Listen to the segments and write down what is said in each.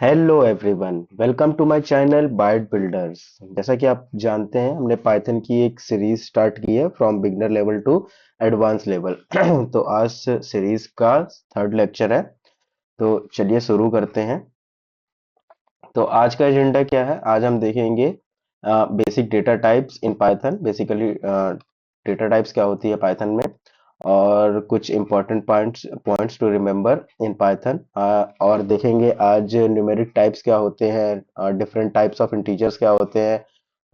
Hello everyone, welcome to my channel byte builders. जैसा कि आप जानते हैं, हमने पाइथन की एक सीरीज स्टार्ट की है from beginner level to advance level. तो आज सीरीज का थर्ड लेक्चर है। तो चलिए शुरू करते हैं। तो आज का एजेंडा क्या है? आज हम देखेंगे basic data types in Python. Basically data types क्या होती है पाइथन में, और कुछ important points points to remember in Python. और देखेंगे आज न्यूमेरिक टाइप्स क्या होते हैं, डिफरेंट टाइप्स ऑफ इंटीजर्स क्या होते हैं,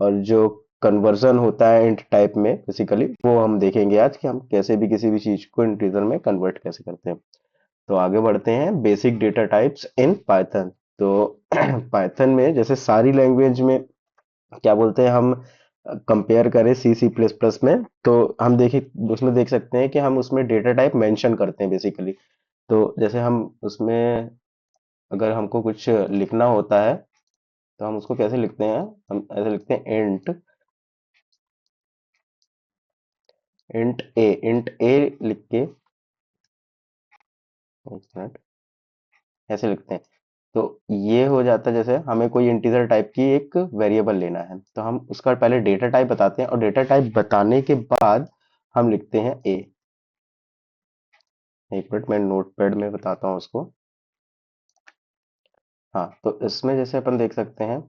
और जो कन्वर्जन होता है इंट टाइप में बेसिकली वो हम देखेंगे आज, कि हम कैसे भी किसी भी चीज को इंटीजर में कन्वर्ट कैसे करते हैं। तो आगे बढ़ते हैं, basic data types in Python. तो पाइथन में जैसे सारी लैंग्वेज में क्या बोलते हैं हम, कंपेयर करें सी सी प्लस प्लस में, तो हम देखें उसमें देख सकते हैं कि हम उसमें डेटा टाइप मेंशन करते हैं बेसिकली। तो जैसे हम उसमें अगर हमको कुछ लिखना होता है तो हम उसको कैसे लिखते हैं? हम ऐसे लिखते हैं इंट ए लिख के, एक मिनट, ऐसे लिखते हैं। तो ये हो जाता है, जैसे हमें कोई इंटीजर टाइप की एक वेरिएबल लेना है तो हम उसका पहले डेटा टाइप बताते हैं, और डेटा टाइप बताने के बाद हम लिखते हैं ए। एक मिनट, मैं नोटपैड में बताता हूँ उसको। हाँ, तो इसमें जैसे अपन देख सकते हैं,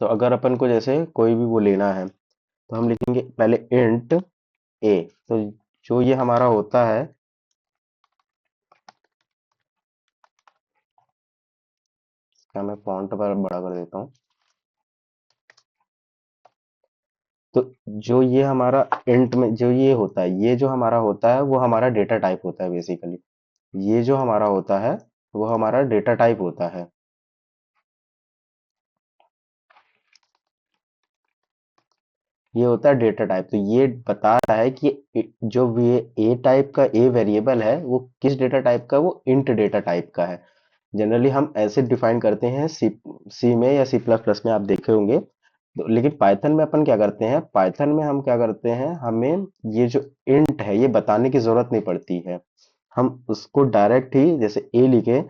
तो अगर अपन को जैसे कोई भी वो लेना है तो हम लिखेंगे पहले इंट ए। तो जो ये हमारा होता है, क्या मैं फॉन्ट पर बड़ा कर देता हूँ। तो जो ये हमारा इंट में जो ये होता है, ये जो हमारा होता है वो हमारा डेटा टाइप होता है बेसिकली। ये जो हमारा होता है वो हमारा डेटा टाइप होता है। ये होता है डेटा टाइप। तो ये बता रहा है कि जो ये ए टाइप का ए वेरिएबल है वो किस डेटा टाइप का है, वो इंट डेटा टाइप का है। जनरली हम ऐसे डिफाइन करते हैं सी सी में या सी प्लस प्लस में, आप देखे होंगे। लेकिन पाइथन में अपन क्या करते हैं, पाइथन में हम क्या करते हैं, हमें ये जो इंट है ये बताने की जरूरत नहीं पड़ती है। हम उसको डायरेक्ट ही जैसे ए लिखे,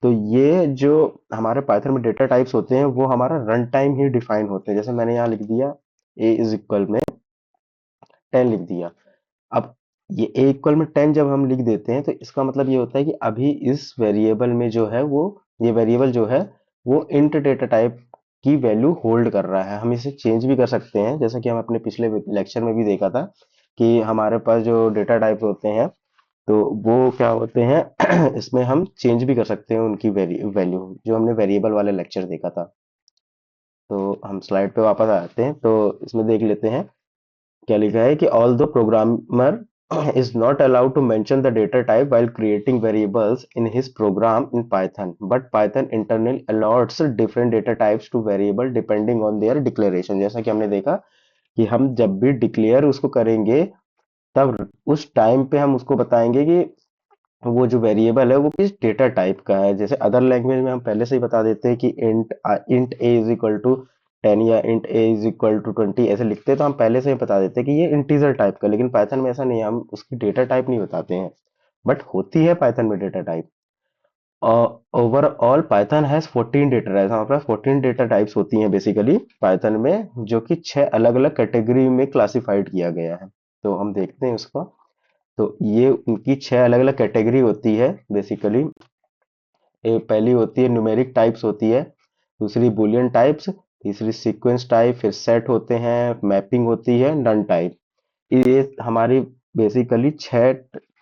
तो ये जो हमारे पाइथन में डेटा टाइप्स होते हैं वो हमारा रन टाइम ही डिफाइन होते हैं। जैसे मैंने यहाँ लिख दिया ए इज इक्वल में 10 लिख दिया। अब ये ए इक्वल में 10 जब हम लिख देते हैं तो इसका मतलब ये होता है कि अभी इस वेरिएबल में जो है वो, ये वेरिएबल जो है वो इंट डेटा टाइप की वैल्यू होल्ड कर रहा है। हम इसे चेंज भी कर सकते हैं, जैसा कि हम अपने पिछले लेक्चर में भी देखा था कि हमारे पास जो डेटा टाइप होते हैं तो वो क्या होते हैं, इसमें हम चेंज भी कर सकते हैं उनकी वैल्यू, जो हमने वेरिएबल वाले लेक्चर देखा था। तो हम स्लाइड पे वापस आते हैं, तो इसमें देख लेते हैं क्या लिखा है कि although programmer is not allowed to mention the data type while creating variables in his program in Python, but Python internally allows different data types to variable depending on their declaration। जैसा कि हमने देखा कि हम जब भी declare उसको करेंगे तब उस टाइम पे हम उसको बताएंगे कि वो जो वेरिएबल है वो किस डेटा टाइप का है। जैसे अदर लैंग्वेज में हम पहले से ही बता देते हैं कि int a is equal to 10 या int a is equal to 20 ऐसे लिखते हैं, तो हम पहले से ही बता देते हैं कि ये इंटीजर टाइप का। लेकिन पाइथन में ऐसा नहीं है, हम उसकी डेटा टाइप नहीं बताते हैं, बट होती है पाइथन में data type. Overall Python has 14 data types. हमारे पास 14 डेटा टाइप्स होती हैं बेसिकली पाइथन में, जो कि 6 अलग अलग कैटेगरी में क्लासिफाइड किया गया है। तो हम देखते हैं उसको। तो ये उनकी 6 अलग अलग कैटेगरी होती है बेसिकली। पहली होती है न्यूमेरिक टाइप्स होती है, दूसरी बुलियन टाइप्स, तीसरी सीक्वेंस टाइप, फिर सेट होते हैं, मैपिंग होती है, नन टाइप। ये हमारी बेसिकली 6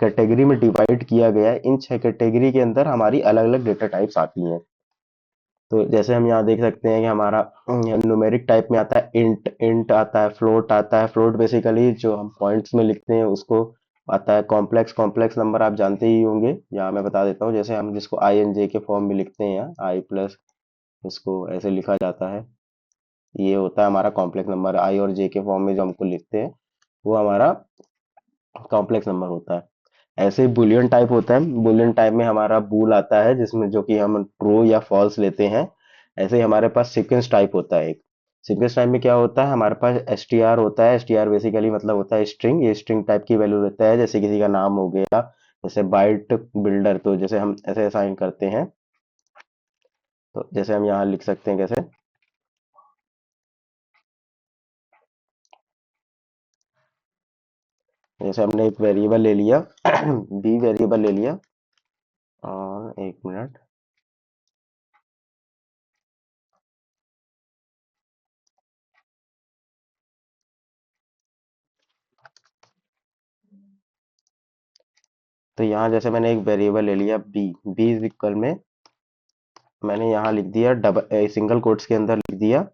कैटेगरी में डिवाइड किया गया है। इन 6 कैटेगरी के अंदर हमारी अलग अलग डेटा टाइप्स आती हैं। तो जैसे हम यहाँ देख सकते हैं कि हमारा न्यूमेरिक टाइप में आता है इंट, इंट आता है, फ्लोट आता है। फ्लोट बेसिकली जो हम पॉइंट्स में लिखते हैं उसको आता है। कॉम्प्लेक्स, कॉम्प्लेक्स नंबर आप जानते ही होंगे, यहाँ मैं बता देता हूँ। जैसे हम जिसको आई एन जे के फॉर्म में लिखते हैं, यहाँ आई प्लस, इसको ऐसे लिखा जाता है। ये होता है हमारा कॉम्प्लेक्स नंबर। आई और जे के फॉर्म में जो हमको लिखते हैं वो हमारा कॉम्प्लेक्स नंबर होता है। ऐसे ही बुलियन टाइप होता है। बुलियन टाइप में हमारा बूल आता है, जिसमें जो कि हम ट्रू या फॉल्स लेते हैं। ऐसे ही हमारे पास सीक्वेंस टाइप होता है एक। सीक्वेंस टाइप में क्या होता है, हमारे पास एस टी आर होता है। एस टी आर बेसिकली मतलब होता है स्ट्रिंग। ये स्ट्रिंग टाइप की वैल्यू रहता है, जैसे किसी का नाम हो गया जैसे बाइट बिल्डर, तो जैसे हम ऐसे असाइन करते हैं, तो जैसे हम यहाँ लिख सकते हैं कैसे, जैसे हमने एक वेरिएबल ले लिया बी वेरिएबल ले लिया, और एक मिनट, तो यहाँ जैसे मैंने एक वेरिएबल ले लिया बी, बी इज इक्वल में मैंने यहाँ लिख दिया डबल सिंगल कोट्स के अंदर लिख दिया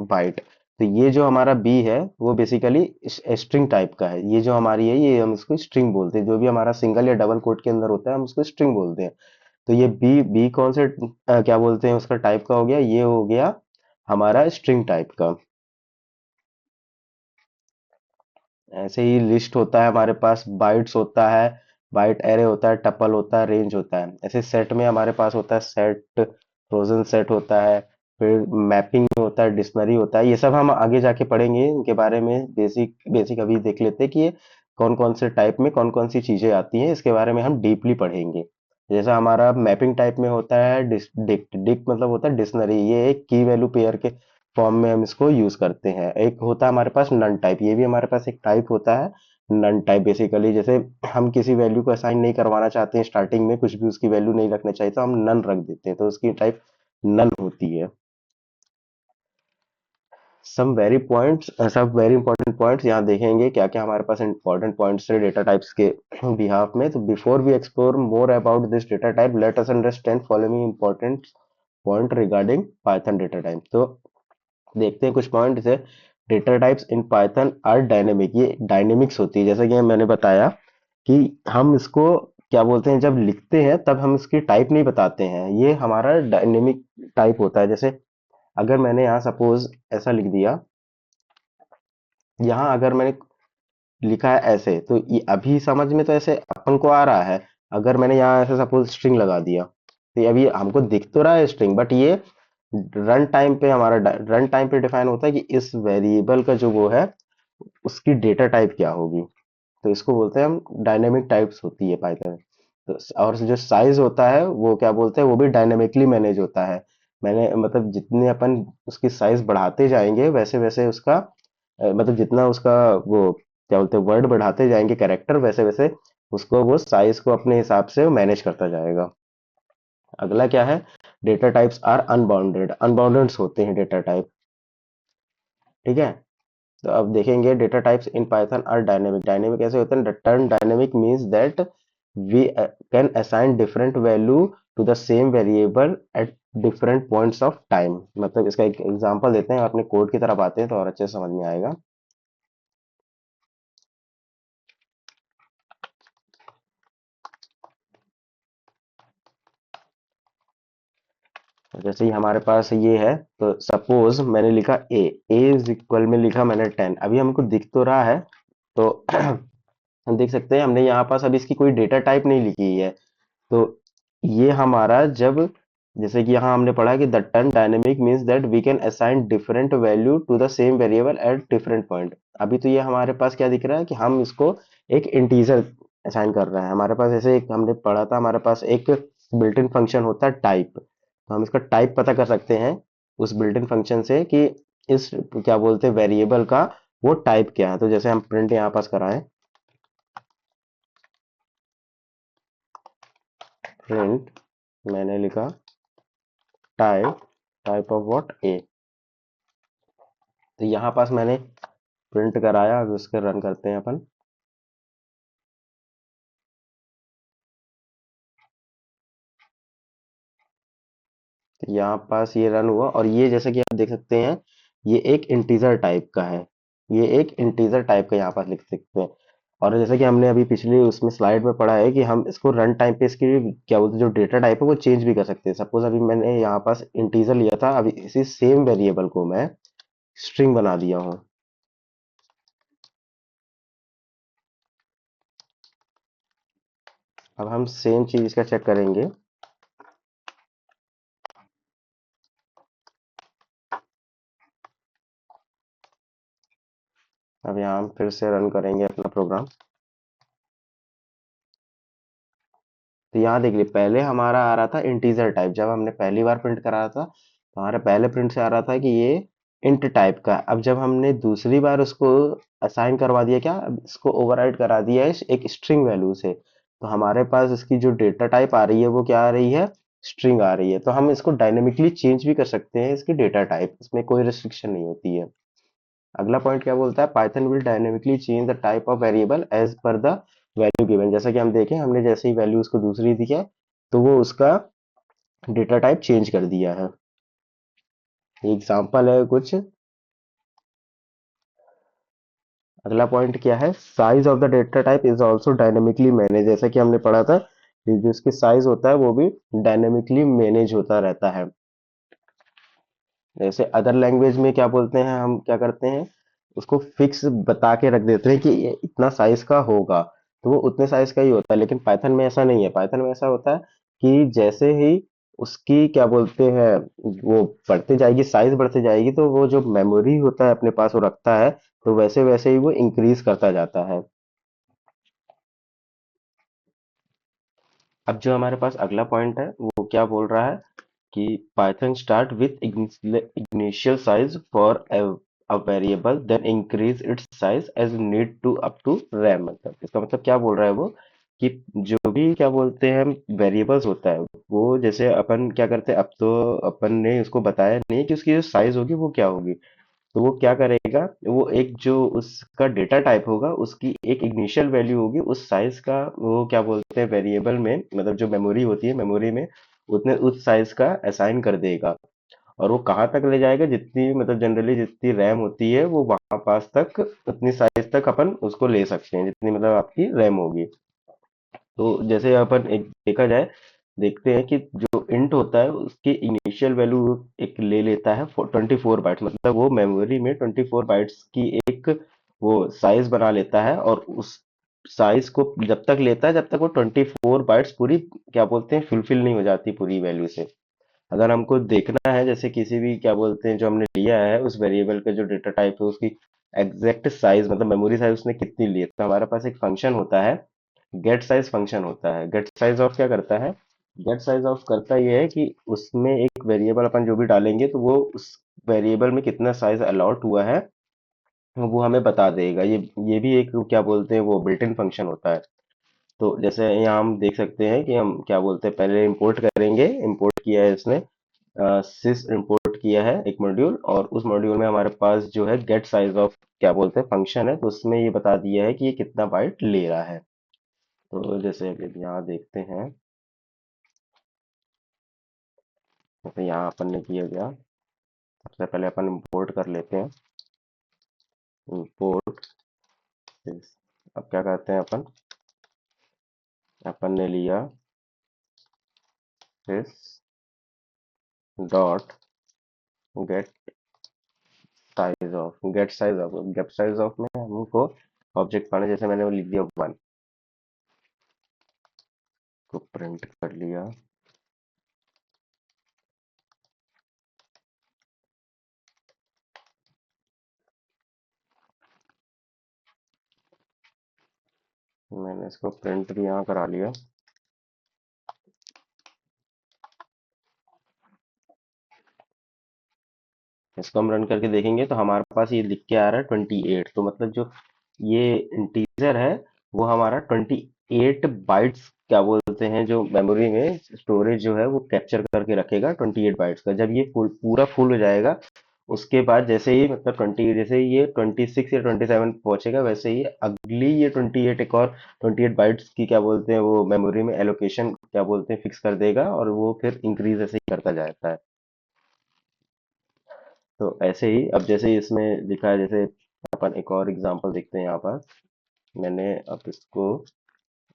बाइट। तो ये जो हमारा बी है वो बेसिकली स्ट्रिंग टाइप का है, ये जो हमारी है ये हम इसको स्ट्रिंग बोलते हैं, जो भी हमारा सिंगल या डबल कोट के अंदर होता है हम उसको स्ट्रिंग बोलते हैं। तो ये बी बी कौन से क्या बोलते हैं उसका टाइप का हो गया, ये हो गया हमारा स्ट्रिंग टाइप का। ऐसे ही लिस्ट होता है हमारे पास, बाइट्स होता है, बाइट एरे होता है, टपल होता है, रेंज होता है। ऐसे सेट में हमारे पास होता है सेट, फ्रोजन सेट होता है, फिर मैपिंग होता है, डिक्शनरी होता है। ये सब हम आगे जाके पढ़ेंगे इनके बारे में, बेसिक बेसिक अभी देख लेते हैं कि ये कौन कौन से टाइप में कौन कौन सी चीजें आती हैं, इसके बारे में हम डीपली पढ़ेंगे। जैसा हमारा मैपिंग टाइप में होता है डिक्ट, डिक्ट मतलब होता है डिक्शनरी, ये एक की वैल्यू पेयर के फॉर्म में हम इसको यूज करते हैं। एक होता है हमारे पास नन टाइप, ये भी हमारे पास एक टाइप होता है नन टाइप। बेसिकली जैसे हम किसी वैल्यू को असाइन नहीं करवाना चाहते हैं, स्टार्टिंग में कुछ भी उसकी वैल्यू नहीं रखना चाहिए तो हम नन रख देते हैं, तो उसकी टाइप नन होती है। सब वेरी इंपॉर्टेंट पॉइंट्स यहाँ देखेंगे, क्या क्या हमारे पास इंपॉर्टेंट पॉइंट्स है डेटा टाइप्स के बिहाफ में। तो before we explore more about this data type, let us understand following important point regarding Python data type. तो देखते हैं कुछ पॉइंट है। Data types in Python are dynamic, ये डायनेमिक्स होती है, जैसे कि मैंने बताया कि हम इसको क्या बोलते हैं, जब लिखते हैं तब हम इसकी टाइप नहीं बताते हैं, ये हमारा डायनेमिक टाइप होता है। जैसे अगर मैंने यहाँ सपोज ऐसा लिख दिया, यहाँ अगर मैंने लिखा है ऐसे, तो ये अभी समझ में तो ऐसे अपन को आ रहा है। अगर मैंने यहाँ ऐसे सपोज स्ट्रिंग लगा दिया, तो ये अभी हमको दिख तो रहा है स्ट्रिंग, बट ये रन टाइम पे हमारा रन टाइम पे डिफाइन होता है कि इस वेरिएबल का जो वो है उसकी डेटा टाइप क्या होगी। तो इसको बोलते हैं हम डायनेमिक टाइप्स होती है पाइथन। तो और जो साइज होता है वो क्या बोलते हैं, वो भी डायनेमिकली मैनेज होता है। मैंने मतलब जितने अपन उसकी साइज बढ़ाते जाएंगे वैसे वैसे उसका मतलब जितना उसका वो क्या बोलते हैं वर्ड बढ़ाते जाएंगे कैरेक्टर, वैसे वैसे उसको वो साइज को अपने हिसाब से मैनेज करता जाएगा। अगला क्या है, data types are unbounded, unbounded होते हैं डेटा टाइप। ठीक है, तो अब देखेंगे data types in Python are dynamic. Dynamic कैसे होते हैं, the term dynamic means that we can assign different value to the same variable at different points of time. मतलब इसका एक एग्जांपल देते हैं, अपने कोड की तरफ आते हैं तो और अच्छे से समझ में आएगा। तो जैसे ही हमारे पास ये है, तो सपोज मैंने लिखा ए इज इक्वल में लिखा मैंने 10, अभी हमको दिख तो रहा है। तो हम देख सकते हैं हमने यहाँ पास अभी इसकी कोई डेटा टाइप नहीं लिखी है। तो ये हमारा जब, जैसे कि यहाँ हमने पढ़ा कि the term dynamic means that we can assign different value to the same variable at different point. अभी तो ये हमारे पास क्या दिख रहा है कि हम इसको एक इंटीजर असाइन कर रहे हैं। हमारे पास ऐसे एक हमने पढ़ा था, हमारे पास एक बिल्ट इन फंक्शन होता है टाइप, तो हम इसका टाइप पता कर सकते हैं उस बिल्ट इन फंक्शन से कि इस क्या बोलते हैं वेरिएबल का वो टाइप क्या है। तो जैसे हम प्रिंट यहाँ पास कराएं, प्रिंट मैंने लिखा टाइप, टाइप ऑफ व्हाट ए। तो यहाँ पास मैंने प्रिंट कराया, अब उसके रन करते हैं अपन। तो यहाँ पास ये रन हुआ, और ये जैसे कि आप देख सकते हैं ये एक इंटीजर टाइप का है, ये एक इंटीजर टाइप का यहाँ पास लिख सकते हैं। और जैसे कि हमने अभी पिछली उसमें स्लाइड में पढ़ा है कि हम इसको रन टाइम पे इसकी क्या बोलते हैं जो डेटा टाइप है वो चेंज भी कर सकते हैं। सपोज अभी मैंने यहाँ पास इंटीजर लिया था, अभी इसी सेम वेरिएबल को मैं स्ट्रिंग बना दिया हूँ। अब हम सेम चीज इसका चेक करेंगे। अब यहाँ हम फिर से रन करेंगे अपना प्रोग्राम। तो यहाँ देख लिए पहले हमारा आ रहा था इंटीजर टाइप, जब हमने पहली बार प्रिंट करा था तो हमारे पहले प्रिंट से आ रहा था कि ये इंट टाइप का। अब जब हमने दूसरी बार उसको असाइन करवा दिया, क्या अब इसको ओवरराइड करा दिया है एक स्ट्रिंग वैल्यू से, तो हमारे पास इसकी जो डेटा टाइप आ रही है वो क्या आ रही है, स्ट्रिंग आ रही है। तो हम इसको डायनेमिकली चेंज भी कर सकते हैं इसकी डेटा टाइप, इसमें कोई रिस्ट्रिक्शन नहीं होती है। अगला पॉइंट क्या बोलता है, Python will dynamically change the type of variable as per the value given. जैसा कि हम देखें, हमने जैसे ही वैल्यू उसको दूसरी दी है तो वो उसका डेटा टाइप चेंज कर दिया है। एग्जाम्पल है कुछ। अगला पॉइंट क्या है, size of the data type is also dynamically manage. जैसा कि हमने पढ़ा था कि जो इसके साइज होता है वो भी डायनेमिकली मैनेज होता रहता है। जैसे अदर लैंग्वेज में क्या बोलते हैं, हम क्या करते हैं, उसको फिक्स बता के रख देते हैं कि ये इतना साइज का होगा, तो वो उतने साइज का ही होता है। लेकिन पाइथन में ऐसा नहीं है, पाइथन में ऐसा होता है कि जैसे ही उसकी क्या बोलते हैं, वो बढ़ते जाएगी, साइज बढ़ते जाएगी, तो वो जो मेमोरी होता है अपने पास वो रखता है, तो वैसे वैसे ही वो इंक्रीज करता जाता है। अब जो हमारे पास अगला पॉइंट है वो क्या बोल रहा है कि Python start with initial size for a variable then increase its size as need to up to RAM। मतलब इसका मतलब क्या बोल रहा है वो, कि जो भी क्या बोलते हैं वेरिएबल्स होता है, वो जैसे अपन क्या करते हैं, अब तो अपन ने उसको बताया नहीं कि उसकी जो साइज होगी वो क्या होगी। तो वो क्या करेगा, वो एक जो उसका डेटा टाइप होगा उसकी एक इनिशियल वैल्यू होगी उस साइज का, वो क्या बोलते हैं वेरिएबल में, मतलब जो मेमोरी होती है मेमोरी में उतने उस साइज का असाइन कर देगा। और वो कहाँ तक ले जाएगा, जितनी मतलब जनरली जितनी रैम होती है वो वहां पास तक, उतनी साइज तक अपन उसको ले सकते हैं जितनी मतलब आपकी रैम होगी। तो जैसे अपन एक देखा जाए, देखते हैं कि जो इंट होता है उसकी इनिशियल वैल्यू एक ले लेता है 24 बाइट्स, मतलब वो मेमोरी में 24 बाइट्स की एक वो साइज बना लेता है, और उस साइज को जब तक लेता है जब तक वो 24 बाइट्स पूरी क्या बोलते हैं फुलफिल नहीं हो जाती पूरी वैल्यू से। अगर हमको देखना है जैसे किसी भी क्या बोलते हैं जो हमने लिया है उस वेरिएबल का जो डेटा टाइप है उसकी एग्जैक्ट साइज, मतलब मेमोरी साइज उसने कितनी ली है, तो हमारे पास एक फंक्शन होता है, गेट साइज फंक्शन होता है। गेट साइज ऑफ क्या करता है, गेट साइज ऑफ करता ये है कि उसमें एक वेरिएबल अपन जो भी डालेंगे तो वो उस वेरिएबल में कितना साइज अलॉट हुआ है वो हमें बता देगा। ये भी एक क्या बोलते हैं वो बिल्ट इन फंक्शन होता है। तो जैसे यहाँ हम देख सकते हैं कि हम क्या बोलते हैं, पहले इंपोर्ट करेंगे, इंपोर्ट किया है इसने, सिस इंपोर्ट किया है एक मॉड्यूल, और उस मॉड्यूल में हमारे पास जो है गेट साइज ऑफ क्या बोलते हैं फंक्शन है, तो उसमें ये बता दिया है कि ये कितना बाइट ले रहा है। तो जैसे अभी यहाँ देखते हैं, जैसे यहाँ अपन ने किया गया, सबसे पहले अपन इंपोर्ट कर लेते हैं, इंपोर्ट। अब क्या करते हैं अपन, अपन ने लिया this dot get get size of में हमको ऑब्जेक्ट पाने, जैसे मैंने वो लिख दिया 1 को प्रिंट कर लिया। मैंने इसको प्रिंट भी यहाँ करा लिया। इसको हम रन करके देखेंगे तो हमारे पास ये लिख के आ रहा है 28, तो मतलब जो ये इंटीजर है वो हमारा 28 बाइट्स क्या बोलते हैं जो मेमोरी में स्टोरेज जो है वो कैप्चर करके रखेगा 28 बाइट्स का। जब ये पूरा फुल हो जाएगा उसके बाद जैसे ही मतलब 20, जैसे ही ये 26 या 27 पहुंचेगा वैसे ही अगली ये 28 एक और 28 बाइट्स की क्या बोलते हैं वो मेमोरी में एलोकेशन क्या बोलते हैं फिक्स कर देगा, और वो फिर इंक्रीज ऐसे ही करता जाता है। तो ऐसे ही अब जैसे ही इसमें लिखा है, जैसे अपन एक और एग्जांपल देखते हैं यहाँ पर। मैंने अब इसको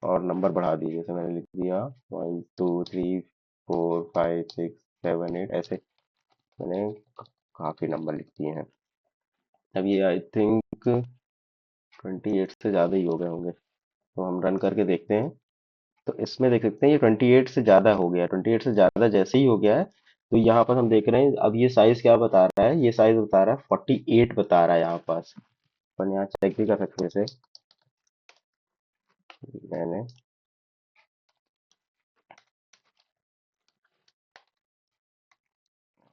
और नंबर बढ़ा दिए, जैसे मैंने लिख दिया 1 2 3 4 5 6 7 8, ऐसे मैंने काफी नंबर लिख दिए हैं। अब ये आई थिंक 28 से ज़्यादा ही हो गए होंगे, तो हम रन करके देखते हैं। तो इसमें देख सकते हैं ये 28 से ज़्यादा हो गया, 28 से ज़्यादा जैसे ही हो गया है तो यहाँ पर हम देख रहे हैं अब ये साइज क्या बता रहा है, ये साइज बता रहा है 48 बता रहा है यहाँ पास। अपन यहाँ चेक भी कर सकते हैं, जैसे मैंने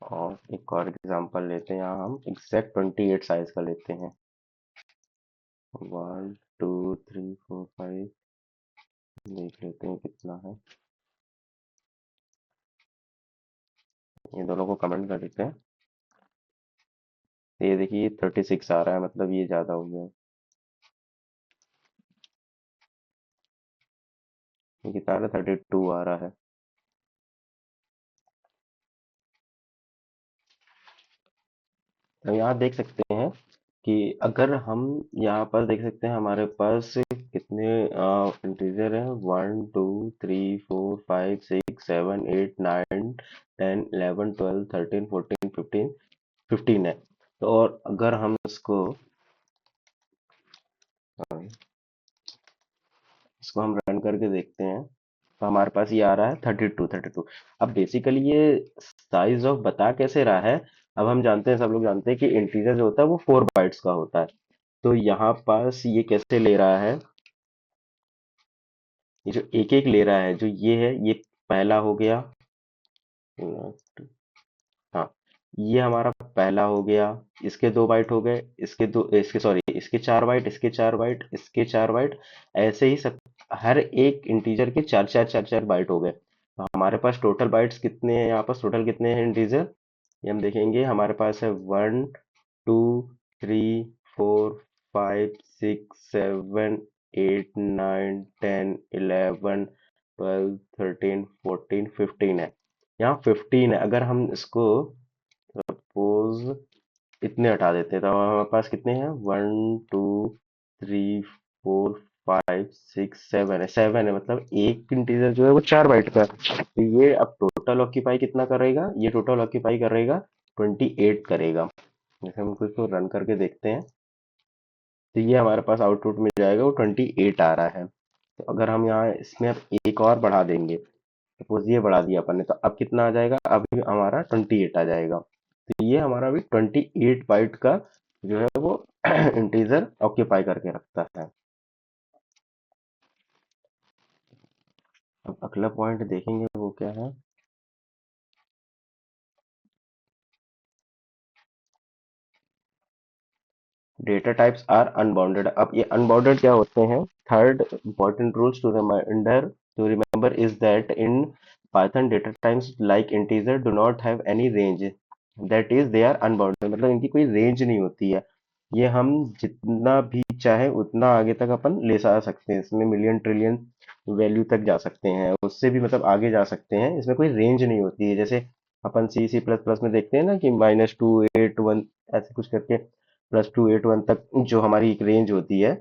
और एक और एग्जांपल लेते हैं, यहाँ हम एग्जैक्ट 28 साइज का लेते हैं। 1 2 3 4 5 देख लेते हैं कितना है। ये दोनों को कमेंट कर देते हैं। तो ये देखिए 36 आ रहा है, मतलब ये ज्यादा हो गया। ये कितना आ रहा है, 32 आ रहा है। तो यहाँ देख सकते हैं कि अगर हम यहाँ पर देख सकते हैं हमारे पास कितने इंटीजर हैं। 1 2 3 4 5 6 7 8 9 10 11 12 13 14 15 15 है। तो और अगर हम इसको हम रन करके देखते हैं तो हमारे पास ये आ रहा है 32। अब बेसिकली ये साइज ऑफ बता कैसे रहा है। अब हम जानते हैं, सब लोग जानते हैं कि इंटीजर जो होता है वो 4 बाइट्स का होता है। तो यहाँ पास ये कैसे ले रहा है, ये जो एक एक ले रहा है, जो ये है ये पहला हो गया। हाँ, ये हमारा पहला हो गया। इसके 2 बाइट हो गए, इसके दो, इसके सॉरी, इसके 4 बाइट, इसके 4 बाइट, इसके 4 बाइट। ऐसे ही सब हर एक इंटीजर के 4 4 4 4 बाइट हो गए। तो हमारे पास टोटल बाइट्स कितने हैं, यहाँ पास टोटल कितने हैं इंटीजर, ये हम देखेंगे। हमारे पास है 1 2 3 4 5 6 7 8 9 10 11 12 13 14 15 है। यहाँ 15 है। अगर हम इसको सपोज इतने हटा देते हैं तो हमारे पास कितने हैं, 1 2 3 4 5 6 7 है। 7 है, मतलब एक इंटीजर जो है वो 4 बाइट का है। तो ये अब टोटल ऑक्यूपाई कितना करेगा, ये टोटल ऑक्यूपाई करेगा 28 करेगा। जैसे हम इसको रन करके देखते हैं तो ये हमारे पास आउटपुट में जाएगा, वो 28 आ रहा है। तो अगर हम यहाँ इसमें अब एक और बढ़ा देंगे, सपोज ये बढ़ा दिया अपन ने, तो अब कितना आ जाएगा, अभी हमारा 28 आ जाएगा। तो ये हमारा भी 28 बाइट का जो है वो इंटीजर ऑक्यूपाई करके रखता है। अब अगला पॉइंट देखेंगे वो क्या है। Data types are unbounded. अब ये अनबाउंडेड क्या होते हैं, third important rules to remember is that in Python data types like integer do not have any range, that is they are unbounded, मतलब इनकी कोई रेंज नहीं होती है। ये हम जितना भी चाहे उतना आगे तक अपन ले जा सकते हैं, इसमें मिलियन ट्रिलियन वैल्यू तक जा सकते हैं, उससे भी मतलब आगे जा सकते हैं। इसमें कोई रेंज नहीं होती है, जैसे अपन C++ में देखते हैं ना कि -2 8 1 ऐसे कुछ करके +2 8 1 तक जो हमारी एक रेंज होती है।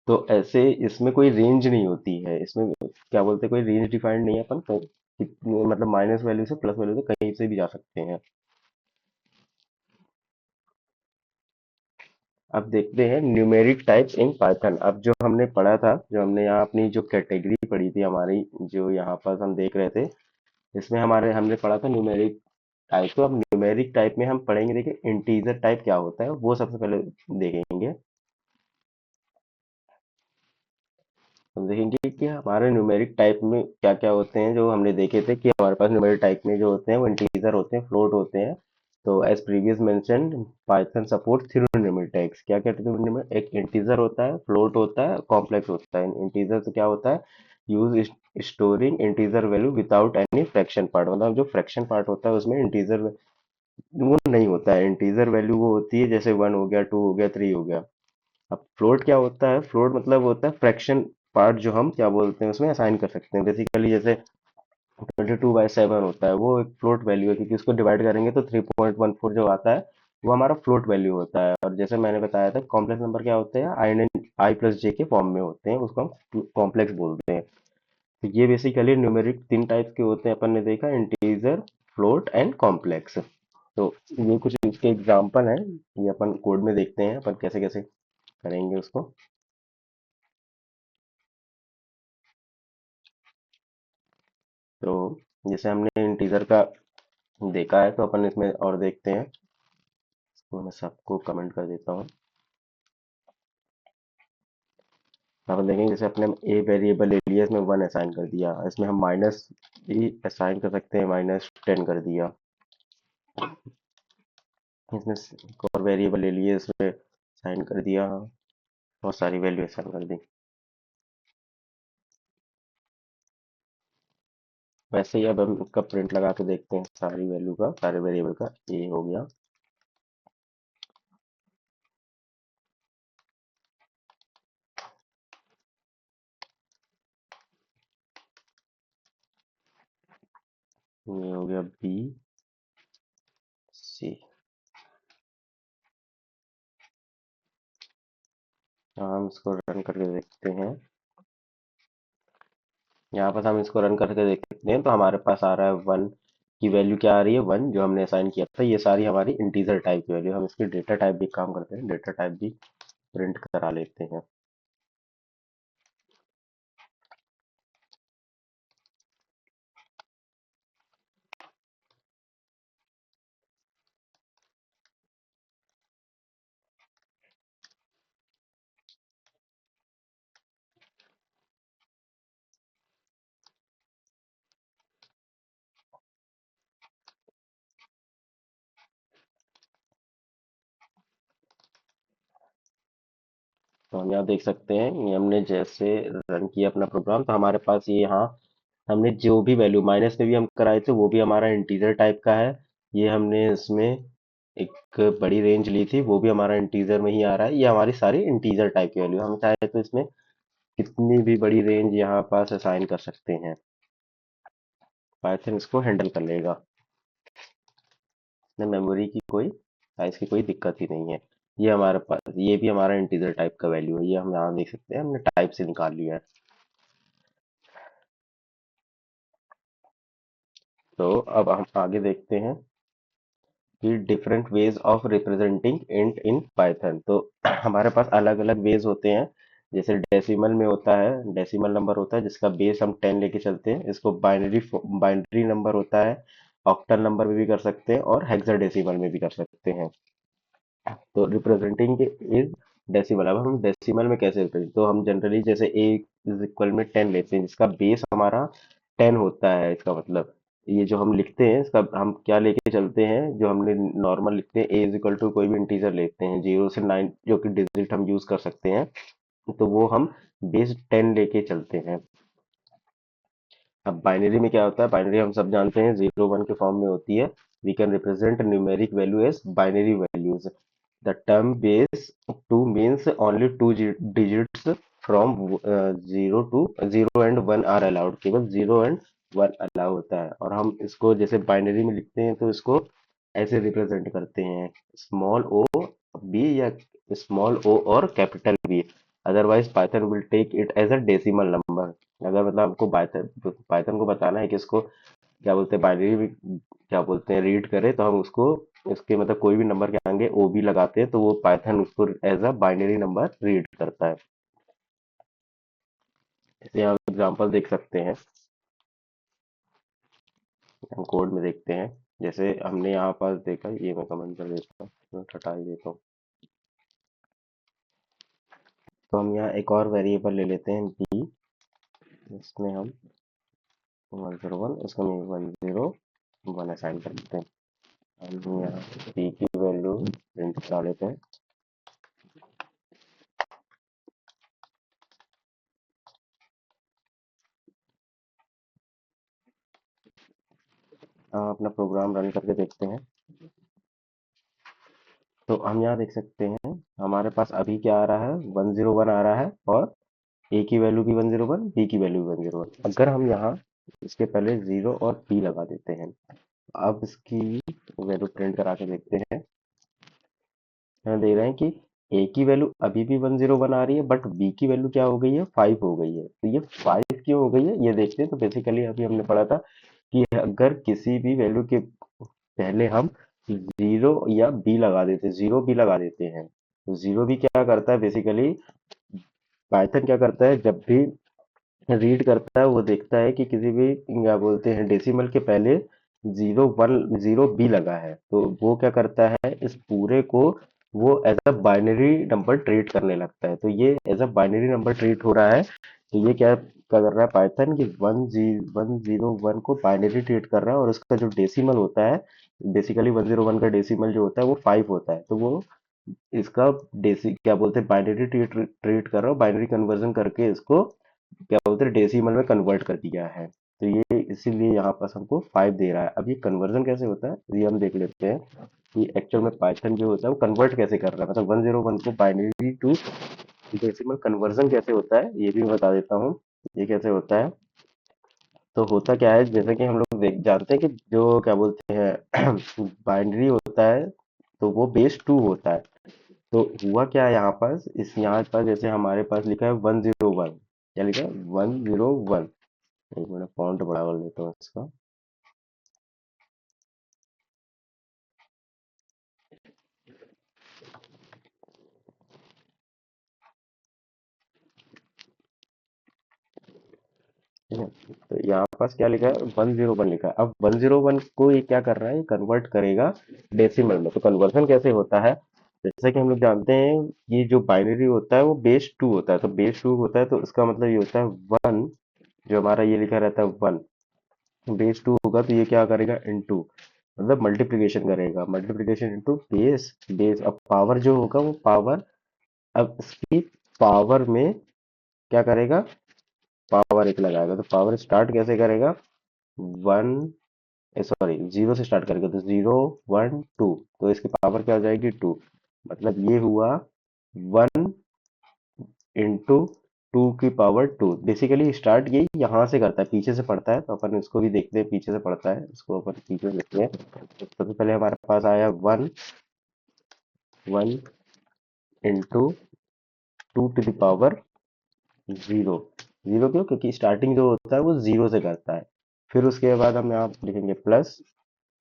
तो ऐसे इसमें कोई रेंज नहीं होती है, इसमें क्या बोलते हैं, कोई रेंज डिफाइंड नहीं है। अपन मतलब माइनस वैल्यू से प्लस वैल्यू से कहीं से भी जा सकते हैं। अब देखते हैं न्यूमेरिक टाइप्स इन पाइथन। अब जो हमने पढ़ा था, जो हमने यहाँ अपनी जो कैटेगरी पढ़ी थी हमारी, जो यहाँ पर हम देख रहे थे, इसमें हमारे हमने पढ़ा था न्यूमेरिक टाइप। तो अब न्यूमेरिक टाइप में हम पढ़ेंगे, देखिए इंटीजर टाइप क्या होता है वो सबसे पहले देखेंगे। हम देखेंगे कि हमारे न्यूमेरिक टाइप में क्या क्या होते हैं। जो हमने देखे थे कि हमारे पास न्यूमेरिक टाइप में जो होते हैं वो इंटीजर होते हैं, फ्लोट होते हैं। तो as previous mention, Python support three numeric types. क्या क्या थे उनमें, एक इंटीजर होता है, फ्लोट होता है, कॉम्प्लेक्स होता है। इंटीजर तो क्या होता है, use storing integer value without any fraction part, मतलब जो फ्रैक्शन पार्ट होता है उसमें इंटीजर वो नहीं होता है। इंटीजर वैल्यू वो होती है जैसे 1 हो गया 2 हो गया 3 हो गया। अब फ्लोट क्या होता है, फ्लोट मतलब होता है फ्रैक्शन पार्ट, जो हम क्या बोलते हैं उसमें असाइन कर सकते हैं। बेसिकली जैसे 22/7 होता है, वो एक फ्लोट वैल्यू है, क्योंकि उसको डिवाइड करेंगे तो 3.14 जो आता है वो हमारा फ्लोट वैल्यू होता है। और जैसे मैंने बताया था कॉम्प्लेक्स नंबर क्या होते हैं, I+J के फॉर्म में होते हैं, उसको हम कॉम्प्लेक्स बोलते हैं। तो ये बेसिकली न्यूमेरिक 3 टाइप्स के होते हैं, अपन ने देखा, इंटीजर, फ्लोट एंड कॉम्प्लेक्स। तो ये कुछ इसके एग्जाम्पल हैं, ये अपन कोड में देखते हैं अपन कैसे कैसे करेंगे उसको। तो जैसे हमने इंटीजर का देखा है, तो अपन इसमें और देखते हैं। इसको मैं सबको कमेंट कर देता हूँ। अपन देखेंगे जैसे अपने ए वेरिएबल ले लिया, इसमें 1 असाइन कर दिया, इसमें हम माइनस भी असाइन कर सकते हैं, -10 कर दिया। इसमें एक और वेरिएबल ले लिए, इसमें साइन कर दिया, बहुत सारी वैल्यू साइन कर दी। वैसे ही अब हम इसका प्रिंट लगा के देखते हैं सारी वैल्यू का, सारे वेरिएबल का। ये हो गया। ये हो गया बी सी। हम इसको रन करके देखते हैं। यहाँ पर हम इसको रन करके देखते हैं तो हमारे पास आ रहा है वन की वैल्यू। क्या आ रही है? वन, जो हमने असाइन किया था। ये सारी हमारी इंटीजर टाइप की वैल्यू। हम इसकी डेटा टाइप भी काम करते हैं, डेटा टाइप भी प्रिंट करा लेते हैं। तो हम यहाँ देख सकते हैं, ये हमने जैसे रन किया अपना प्रोग्राम, तो हमारे पास ये यहाँ हमने जो भी वैल्यू माइनस में भी हम कराए थे वो भी हमारा इंटीजर टाइप का है। ये हमने इसमें एक बड़ी रेंज ली थी, वो भी हमारा इंटीजर में ही आ रहा है। ये हमारी सारी इंटीजर टाइप की वैल्यू। हम चाहे तो इसमें कितनी भी बड़ी रेंज यहाँ पास असाइन कर सकते हैं, पाइथन इसको हैंडल कर लेगा। इसमें मेमोरी की कोई, साइज की कोई दिक्कत ही नहीं है। ये हमारे पास, ये भी हमारा इंटीजर टाइप का वैल्यू है। ये हम यहाँ देख सकते हैं, हमने टाइप से निकाल लिया है। तो अब हम आगे देखते हैं कि different ways of representing int in Python. तो हमारे पास अलग अलग वेज होते हैं। जैसे डेसिमल में होता है, डेसिमल नंबर होता है जिसका बेस हम 10 लेके चलते हैं। इसको बाइनरी बाइनरी नंबर होता है। ऑक्टल नंबर में भी कर सकते हैं और हेक्साडेसिमल में भी कर सकते हैं। तो रिप्रेजेंटिंग इज डेसिमल। अब हम डेसिमल में कैसे रिप्रेजेंट, तो हम जनरली जैसे ए इज इक्वल में 10 लेते हैं, जिसका बेस हमारा 10 होता है। इसका मतलब ये जो हम लिखते हैं, इसका हम क्या लेके चलते हैं, जो हमने नॉर्मल लिखते हैं, ए इज इक्वल टू कोई भी इंटीजर लेते हैं 0 से 9, जो कि डिजिट हम यूज कर सकते हैं। तो वो हम बेस 10 लेके चलते हैं। अब बाइनरी में क्या होता है? बाइनरी हम सब जानते हैं 0 1 के फॉर्म में होती है। We can represent numeric value as binary values. The term base 2 means only two digits from 0 and 1 are allowed. केवल 0 एंड 1 अलाउ होता है। और हम इसको जैसे बाइनरी में लिखते हैं तो इसको ऐसे रिप्रेजेंट करते हैं, स्मॉल ओ बी, या स्मॉल ओ और capital b. Otherwise Python will take it as a decimal number. अगर मतलब आपको पाइथन पाइथन को बताना है कि इसको क्या बोलते हैं, बाइनरी क्या बोलते हैं, रीड करे, तो हम उसको इसके मतलब कोई भी नंबर के आगे ओ बी लगाते हैं तो वो पाइथन उसको as a binary number read करता है। जैसे हम एग्जांपल देख सकते हैं, हम कोड में देखते हैं। जैसे हमने यहाँ पास देखा, ये मैं कमेंट कर देता हूँ, मैं हटा ही देता हूँ। तो हम यहाँ एक और वेरिएबल ले लेते हैं बी। इसमें हम 101, इसको हम 101 असाइन कर देते हैं। हम यहाँ बी की वैल्यू प्रिंट करा लेते हैं। हम अपना प्रोग्राम रन करके देखते हैं। तो हम यहाँ देख सकते हैं, हमारे पास अभी क्या आ रहा है? 101 आ रहा है, और ए की वैल्यू भी 101, बी की वैल्यू भी 101। अगर हम यहाँ इसके पहले 0 और बी लगा देते हैं, अब इसकी वैल्यू प्रिंट करा के देखते हैं। यहाँ देख रहे हैं कि ए की वैल्यू अभी भी 101 आ रही है, बट बी की वैल्यू क्या हो गई है? 5 हो गई है। तो ये 5 क्यों हो गई है ये देखते हैं। तो बेसिकली अभी हमने पढ़ा था कि अगर किसी भी वैल्यू के पहले हम 0 या बी लगा देते, 0 बी लगा देते हैं, तो 0 भी क्या करता है? बेसिकली पाइथन क्या करता है, जब भी रीड करता है वो देखता है कि किसी भी क्या बोलते हैं डेसिमल के पहले 0 बी लगा है, तो वो क्या करता है, इस पूरे को वो as a binary number treat करने लगता है। तो ये as a binary number treat हो रहा है, तो ये क्या क्या कर रहा है पाइथन कि 101 को बाइनरी ट्रीट कर रहा है, और उसका जो डेसिमल होता है, बेसिकली 101 का डेसिमल जो होता है वो 5 होता है, तो वो इसका डेसी क्या बोलते हैं बाइनरी ट्रीट ट्रीट कर रहा है, बाइनरी कन्वर्जन करके इसको क्या बोलते हैं डेसिमल में कन्वर्ट कर दिया है। तो ये इसीलिए यहाँ पास हमको 5 दे रहा है। अब ये कन्वर्जन कैसे होता है ये हम देख लेते हैं कि एक्चुअल में पाइथन जो होता है वो कन्वर्ट कैसे कर रहा है, मतलब 101 को बाइनरी टू डेसिमल कन्वर्जन कैसे होता है ये भी मैं बता देता हूँ। ये कैसे होता है, तो होता क्या है जैसे कि हम लोग देख जानते हैं कि जो क्या बोलते हैं बाइनरी होता है तो वो बेस 2 होता है। तो हुआ क्या है यहाँ पास, इस यहाँ पास जैसे हमारे पास लिखा है 101, क्या लिखा है 101। एक मिनट फॉन्ट बड़ा कर लेता हूँ इसका। ठीक है, तो यहाँ पास क्या लिखा है 101 लिखा है। अब 101 को ये क्या कर रहा है, ये कन्वर्ट करेगा डेसिमल में। तो कन्वर्जन कैसे होता है, जैसे कि हम लोग जानते हैं ये जो बाइनरी होता है वो बेस 2 होता है, तो बेस 2 होता है तो इसका मतलब ये होता है 1, जो हमारा ये लिखा रहता है 1, बेस 2 होगा तो ये क्या करेगा इनटू, मतलब मल्टीप्लिकेशन करेगा, मल्टीप्लिकेशन इनटू बेस बेस। अब पावर जो होगा वो पावर, अब इसकी पावर में क्या करेगा, पावर एक लगाएगा। तो पावर स्टार्ट कैसे करेगा, 1 सॉरी 0 से स्टार्ट करेगा, तो 0 1 2, तो इसकी पावर क्या हो जाएगी 2, मतलब ये हुआ 1 इंटू 2 की पावर 2। बेसिकली स्टार्ट ये यहाँ से करता है, पीछे से पढ़ता है, तो अपन इसको भी देखते हैं पीछे से पढ़ता है, इसको अपन पीछे से देखते हैं। तो सबसे पहले हमारे पास आया 1 1 into 2 to the power 0। Zero क्यों, क्योंकि स्टार्टिंग जो होता है वो 0 से करता है। फिर उसके बाद हम यहाँ लिखेंगे प्लस।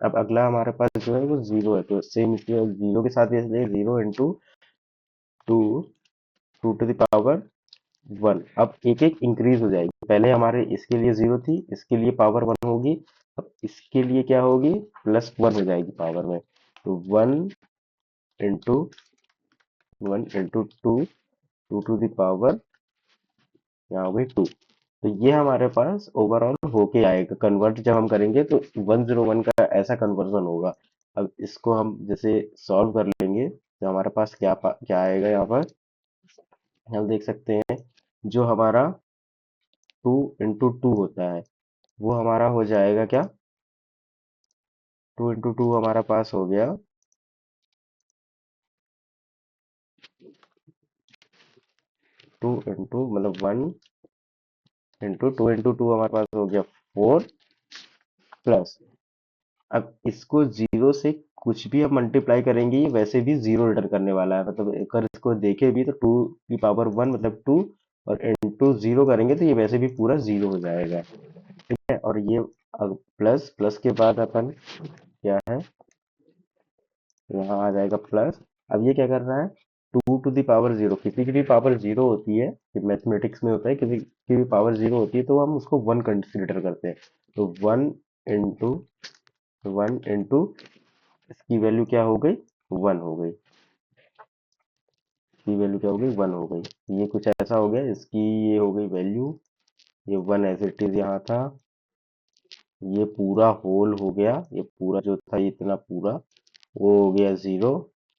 अब अगला हमारे पास जो है वो 0 है, तो सेम इसके 0 के साथ भी इसलिए 0 इंटू 2 2 टू द पावर 1। अब एक एक इंक्रीज हो जाएगी, पहले हमारे इसके लिए 0 थी, इसके लिए पावर 1 होगी, अब इसके लिए क्या होगी +1 हो जाएगी पावर में। तो 1 इंटू 2 टू द पावर यहाँ हो गई 2। तो ये हमारे पास ओवरऑल होके आएगा, कन्वर्ट जब हम करेंगे तो 101 का ऐसा कन्वर्जन होगा। अब इसको हम जैसे सॉल्व कर लेंगे तो हमारे पास क्या आएगा, यहाँ पर हम देख सकते हैं जो हमारा 2 इंटू 2 होता है वो हमारा हो जाएगा क्या, 2 इंटू 2 हमारा पास हो गया 2 इंटू मतलब 1 इंटू 2 हमारे पास हो गया 4 प्लस। अब इसको 0 से कुछ भी हम मल्टीप्लाई करेंगे ये वैसे भी 0 रिटर्न करने वाला है, मतलब अगर इसको देखे भी तो 2 की पावर 1 मतलब 2, और इंटू 0 करेंगे तो ये वैसे भी पूरा 0 हो जाएगा। ठीक है, और ये प्लस प्लस के बाद अपन क्या है यहाँ आ जाएगा प्लस। अब ये क्या कर रहा है 2 टू द पावर 0, किसी की भी पावर 0 होती है, ये मैथमेटिक्स में होता है, किसी की भी पावर 0 होती है तो हम उसको 1 कंसिडर करते हैं। तो इंटू 1 इंटू इसकी वैल्यू क्या हो गई 1 हो गई, इसकी वैल्यू क्या हो गई 1 हो गई। ये कुछ ऐसा हो गया, इसकी ये हो गई वैल्यू, ये 1 एज इट इज यहाँ था, ये पूरा होल हो गया, ये पूरा जो था ये इतना पूरा वो हो गया 0,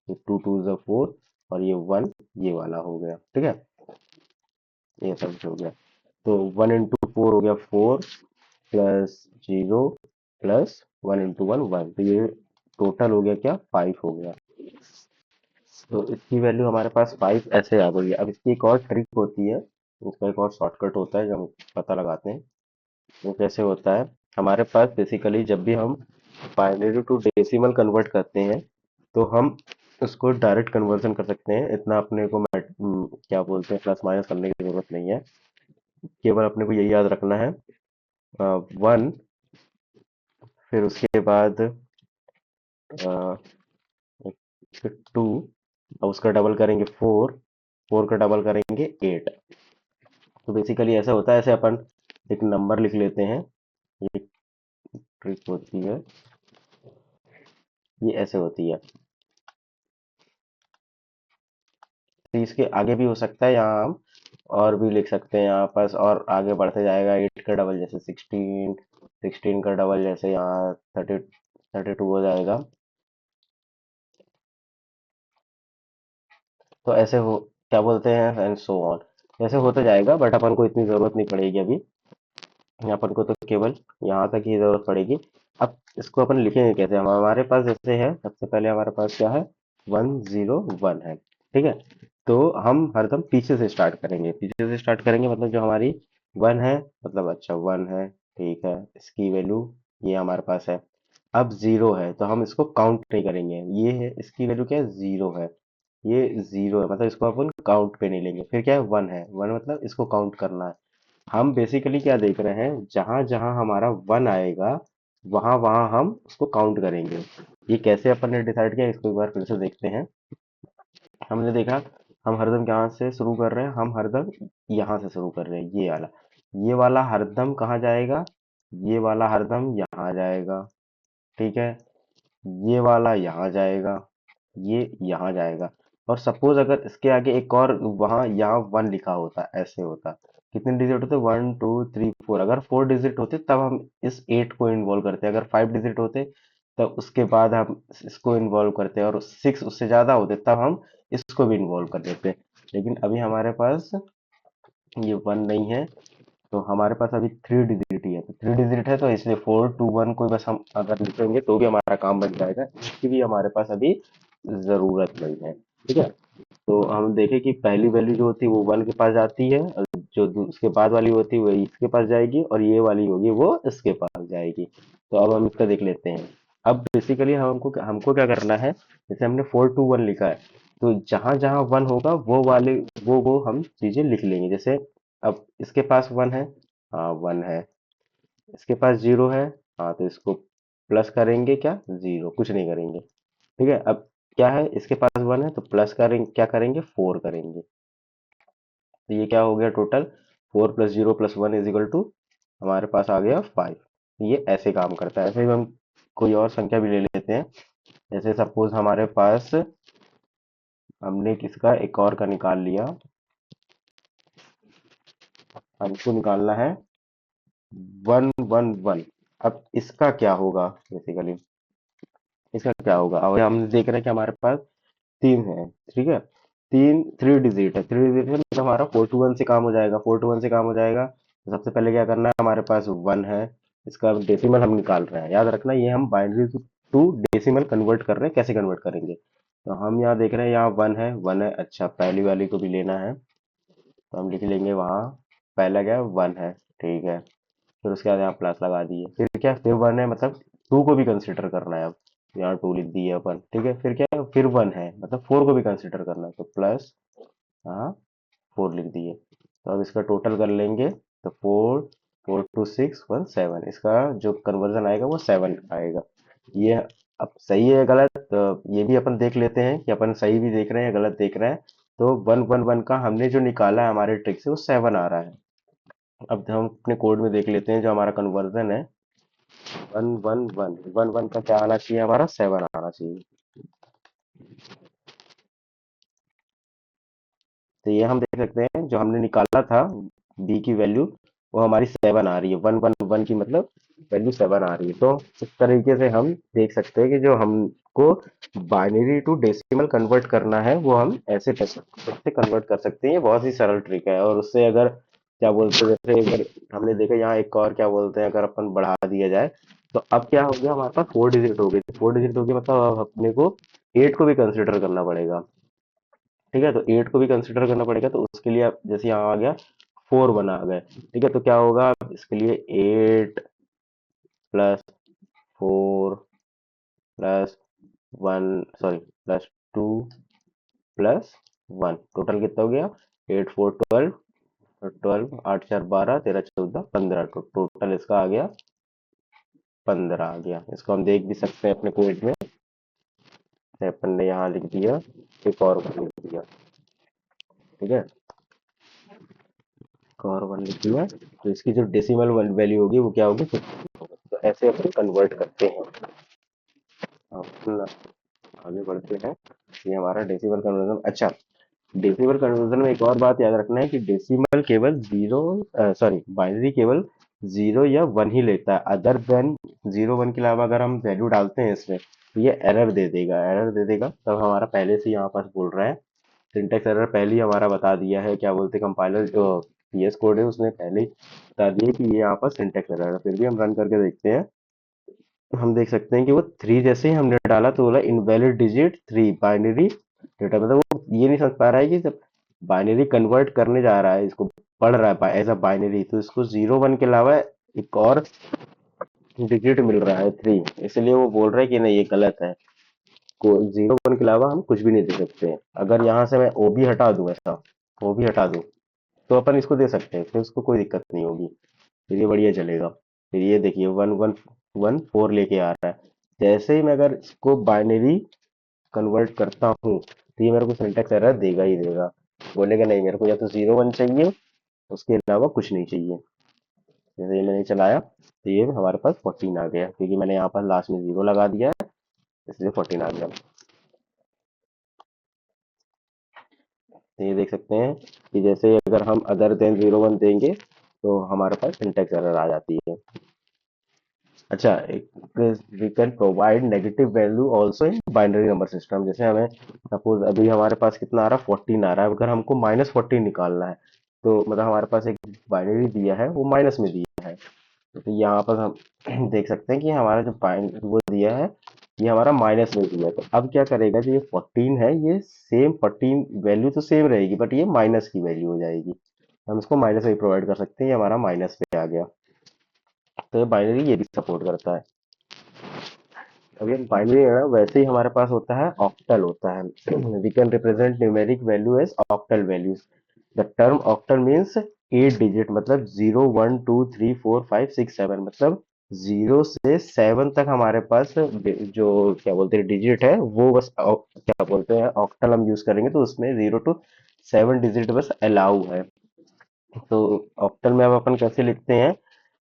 ये 2 2 ज़ा 4, और ये 1 ये वाला हो गया। ठीक है, ये सब हो गया। तो 1 इंटू 4 हो गया 4 प्लस 0 प्लस 1 इंटू 1 1, तो ये टोटल हो गया क्या 5 हो गया। तो इसकी वैल्यू हमारे पास 5 ऐसे आ गई है। अब इसकी एक और ट्रिक होती है, उसका एक और शॉर्टकट होता है जब हम पता लगाते हैं। वो कैसे होता है, हमारे पास बेसिकली जब भी हम बाइनरी टू डेसिमल कन्वर्ट करते हैं तो हम उसको डायरेक्ट कन्वर्जन कर सकते हैं, इतना अपने को क्या बोलते हैं प्लस माइनस करने की जरूरत नहीं है। केवल अपने को यही याद रखना है 1, फिर उसके बाद 2, और उसका डबल करेंगे 4, 4 का डबल करेंगे 8। तो बेसिकली ऐसा होता है, ऐसे अपन एक नंबर लिख लेते हैं, ये ट्रिक होती है, ये ऐसे होती है। तो इसके आगे भी हो सकता है, यहाँ हम और भी लिख सकते हैं यहाँ पास, और आगे बढ़ते जाएगा। 8 का डबल जैसे 16, 16 का डबल जैसे यहाँ 32 हो जाएगा। तो ऐसे हो, क्या बोलते हैं, एंड सो ऑन। ऐसे होता जाएगा, बट अपन को इतनी जरूरत नहीं पड़ेगी अभी। अपन को तो केवल यहाँ तक ही जरूरत पड़ेगी। अब इसको अपन लिखेंगे कैसे? हम हमारे पास जैसे है, सबसे पहले हमारे पास क्या है, 101 है, ठीक है। तो हम हरदम पीछे से स्टार्ट करेंगे, पीछे से स्टार्ट करेंगे, मतलब जो हमारी 1 है, मतलब अच्छा 1 है, ठीक है, इसकी वैल्यू ये हमारे पास है। अब 0 है तो हम इसको काउंट नहीं करेंगे, ये है इसकी वैल्यू क्या है, 0 है, ये 0 है, मतलब इसको अपन काउंट पे नहीं लेंगे। फिर क्या है, 1 है, 1 मतलब इसको काउंट करना है। हम बेसिकली क्या देख रहे हैं, जहां जहां हमारा 1 आएगा वहां वहां हम उसको काउंट करेंगे। ये कैसे अपन ने डिसाइड किया, इसको एक बार फिर से देखते हैं। हमने देखा, हम हरदम कहाँ से शुरू कर रहे हैं, हम हरदम यहाँ से शुरू कर रहे हैं, ये वाला हरदम कहाँ जाएगा, ये वाला हरदम यहाँ जाएगा, ठीक है, ये वाला यहाँ जाएगा, ये यहाँ जाएगा। और सपोज अगर इसके आगे एक और वहां यहाँ 1 लिखा होता, ऐसे होता, कितने डिजिट होते, 1 2 3 4, अगर 4 डिजिट होते तब हम इस 8 को इन्वॉल्व करते, अगर 5 डिजिट होते तब उसके बाद हम इसको इन्वॉल्व करते, और 6 उससे ज्यादा होते तब हम इसको भी इन्वॉल्व कर देते। लेकिन अभी हमारे पास ये 1 नहीं है, तो हमारे पास अभी 3 डिजिट ही है, तो 3 डिजिट है, तो इसलिए 4 2 1 को बस हम अगर लिखेंगे तो भी हमारा काम बन जाएगा, इसकी भी हमारे पास अभी जरूरत नहीं है, ठीक है। तो हम देखें कि पहली वैल्यू जो होती है वो 1 के पास जाती है, और जो उसके बाद वाली होती है वो इसके पास जाएगी, और ये वाली होगी वो इसके पास जाएगी। तो अब हम इसका देख लेते हैं। अब बेसिकली हमको हमको क्या करना है, जैसे हमने 4 2 1 लिखा है, तो जहां जहां 1 होगा वो वाले वो हम चीजें लिख लेंगे। जैसे अब इसके पास 1 है, हाँ 1 है, इसके पास 0 है, हाँ तो इसको प्लस करेंगे, क्या 0, कुछ नहीं करेंगे, ठीक है। अब क्या है, इसके पास 1 है तो प्लस करेंगे, क्या करेंगे, 4 करेंगे। तो ये क्या हो गया टोटल, 4 + 0 + 1 = हमारे पास आ गया 5। ये ऐसे काम करता है। ऐसे ही हम कोई और संख्या भी ले लेते हैं। जैसे सपोज हमारे पास, हमने किसका एक और का निकाल लिया, हमको निकालना है 1 1 1। अब इसका क्या होगा, बेसिकली इसका क्या होगा, और हम देख रहे हैं कि हमारे पास 3 है, ठीक है, 3 डिजिट है, 3 डिजिट है, मतलब हमारा 4 2 1 से काम हो जाएगा, 4 2 1 से काम हो जाएगा। तो सबसे पहले क्या करना है, हमारे पास 1 है, इसका डेसिमल हम निकाल रहे हैं, याद रखना ये हम बाइनरी टू डेसिमल कन्वर्ट कर रहे हैं, कैसे कन्वर्ट करेंगे। तो हम यहाँ देख रहे हैं, यहाँ 1 है, अच्छा पहली वाली को भी लेना है, तो हम लिख लेंगे वहाँ, पहला क्या है, 1 है, ठीक है। फिर उसके बाद यहाँ प्लस लगा दिए, फिर क्या, फिर 1 है, मतलब 2 को भी कंसिडर करना है। अब यहाँ 2 लिख दिए अपन, ठीक है। फिर क्या है, फिर 1 है, मतलब 4 को भी कंसिडर करना है, तो प्लस, हाँ 4 लिख दिए। तो अब इसका टोटल कर लेंगे, तो 4 4 2 6 1 7, इसका जो कन्वर्जन आएगा वो 7 आएगा। ये अब सही है गलत, तो ये भी अपन देख लेते हैं कि अपन सही भी देख रहे हैं गलत देख रहे हैं। तो 1 1 1 का हमने जो निकाला है हमारे ट्रिक से, वो 7 आ रहा है। अब हम अपने कोड में देख लेते हैं, जो हमारा कन्वर्जन है 1 1 1 का क्या आना चाहिए, हमारा 7 आना चाहिए। तो ये हम देख सकते हैं, जो हमने निकाला था बी की वैल्यू, वो हमारी 7 आ रही है, 1 1 1 की मतलब वैल्यू 7 आ रही है। तो इस तरीके से हम देख सकते हैं कि जो हमको बाइनरी टू डेसिमल कन्वर्ट करना है वो हम ऐसे कन्वर्ट कर सकते हैं। ये बहुत ही सरल ट्रिक है, और उससे अगर क्या बोलते हैं, जैसे अगर हमने देखा यहाँ एक और क्या बोलते हैं, अगर अपन बढ़ा दिया जाए, तो अब क्या हो गया, हमारे पास 4 डिजिट हो गए, 4 डिजिट हो गए, मतलब अब अपने को 8 को भी कंसिडर करना पड़ेगा, ठीक है। तो 8 को भी कंसिडर करना पड़ेगा, तो उसके लिए आप जैसे यहाँ आ गया 4 बना आ गए, ठीक है। तो क्या होगा, इसके लिए 8 + 4 + 1, सॉरी +2 + 1, टोटल कितना हो गया, 8 4 12, 12 8 4 12 13 14 15, तो टोटल इसका आ गया 15 आ गया। इसको हम देख भी सकते हैं अपने कोड में, जैसे अपन ने यहाँ लिख दिया, एक और लिख दिया, ठीक है, एक और 1 लिख दिया, तो इसकी जो डेसिमल वैल्यू होगी वो क्या होगी, 50 होगी। तो ऐसे अपन कन्वर्ट करते हैं। अपन आगे बढ़ते हैं, ये हमारा डेसिमल कन्वर्जन, अच्छा डेसिमल कन्वर्जन में एक और बात याद रखना है कि डेसिमल केवल जीरो, सॉरी, बाइनरी केवल जीरो या वन ही लेता है। अदर देन जीरो वन के अलावा अगर हम वैल्यू डालते हैं इसमें तो ये एरर दे देगा, एरर दे देगा। तब हमारा पहले से यहाँ पास बोल रहा है, सिंटेक्स एरर पहले ही हमारा बता दिया है, क्या बोलते कंपाइलर जो पीएस कोड है उसने पहले ही बता दिया कि ये यहाँ पर सिंटेक्स एरर है। फिर भी हम रन करके देखते हैं, हम देख सकते हैं कि वो थ्री जैसे ही हमने डाला तो बोला invalid digit three binary data. मतलब वो ये नहीं समझ पा रहा है कि जब बाइनरी कन्वर्ट करने जा रहा है, इसको पढ़ रहा है एज अ बाइनरी, तो इसको जीरो वन के अलावा एक और डिजिट मिल रहा है थ्री, इसलिए वो बोल रहा है कि नहीं ये गलत है। को जीरो वन के अलावा हम कुछ भी नहीं दे सकते हैं। अगर यहाँ से मैं ओ भी हटा दूं, ऐसा ओ भी हटा दूं, तो अपन इसको दे सकते हैं, फिर उसको कोई दिक्कत नहीं होगी, फिर ये बढ़िया चलेगा। फिर ये देखिए वन वन वन फोर लेके आ रहा है। जैसे ही मैं अगर इसको बाइनरी कन्वर्ट करता हूँ तो ये मेरे को सिंटेक्स एरर देगा ही देगा। बोलेगा नहीं मेरे को या तो जीरो वन चाहिए, उसके अलावा कुछ नहीं चाहिए। जैसे ये मैंने चलाया तो ये हमारे पास 14 आ गया, क्योंकि मैंने यहाँ पर लास्ट में जीरो लगा दिया है, इसलिए 14 आ गया। तो ये देख सकते हैं कि जैसे अगर हम अदर देन जीरो वन देंगे तो हमारे पास सिंटेक्स एरर आ जाती है। अच्छा, एक we can provide negative value also in binary number system. जैसे हमें सपोज अभी हमारे पास कितना आ रहा है, 14 आ रहा है, अगर हमको -14 निकालना है तो मतलब हमारे पास एक बाइनरी दिया है वो माइनस में दिया है, तो यहाँ पर हम देख सकते हैं कि हमारा जो बाइन वो दिया है ये हमारा माइनस में दिया है। तो अब क्या करेगा, जो ये 14 है ये सेम 14 वैल्यू तो सेम रहेगी, बट ये माइनस की वैल्यू हो जाएगी। हम इसको माइनस में प्रोवाइड कर सकते हैं, ये हमारा माइनस पे आ गया। तो ये बाइनरी ये भी सपोर्ट करता है। अब ये बाइनरी है ना, वैसे ही हमारे पास होता है ऑक्टल होता है। We can represent numeric value as octal values. The term octal means 8 digit, मतलब 0 1 2 3 4 5 6 7, मतलब 0 से 7 तक हमारे पास जो क्या बोलते हैं डिजिट है वो बस क्या बोलते हैं ऑक्टल हम यूज करेंगे, तो उसमें 0 to 7 डिजिट बस अलाउ है। तो ऑक्टल में अब अपन कैसे लिखते हैं,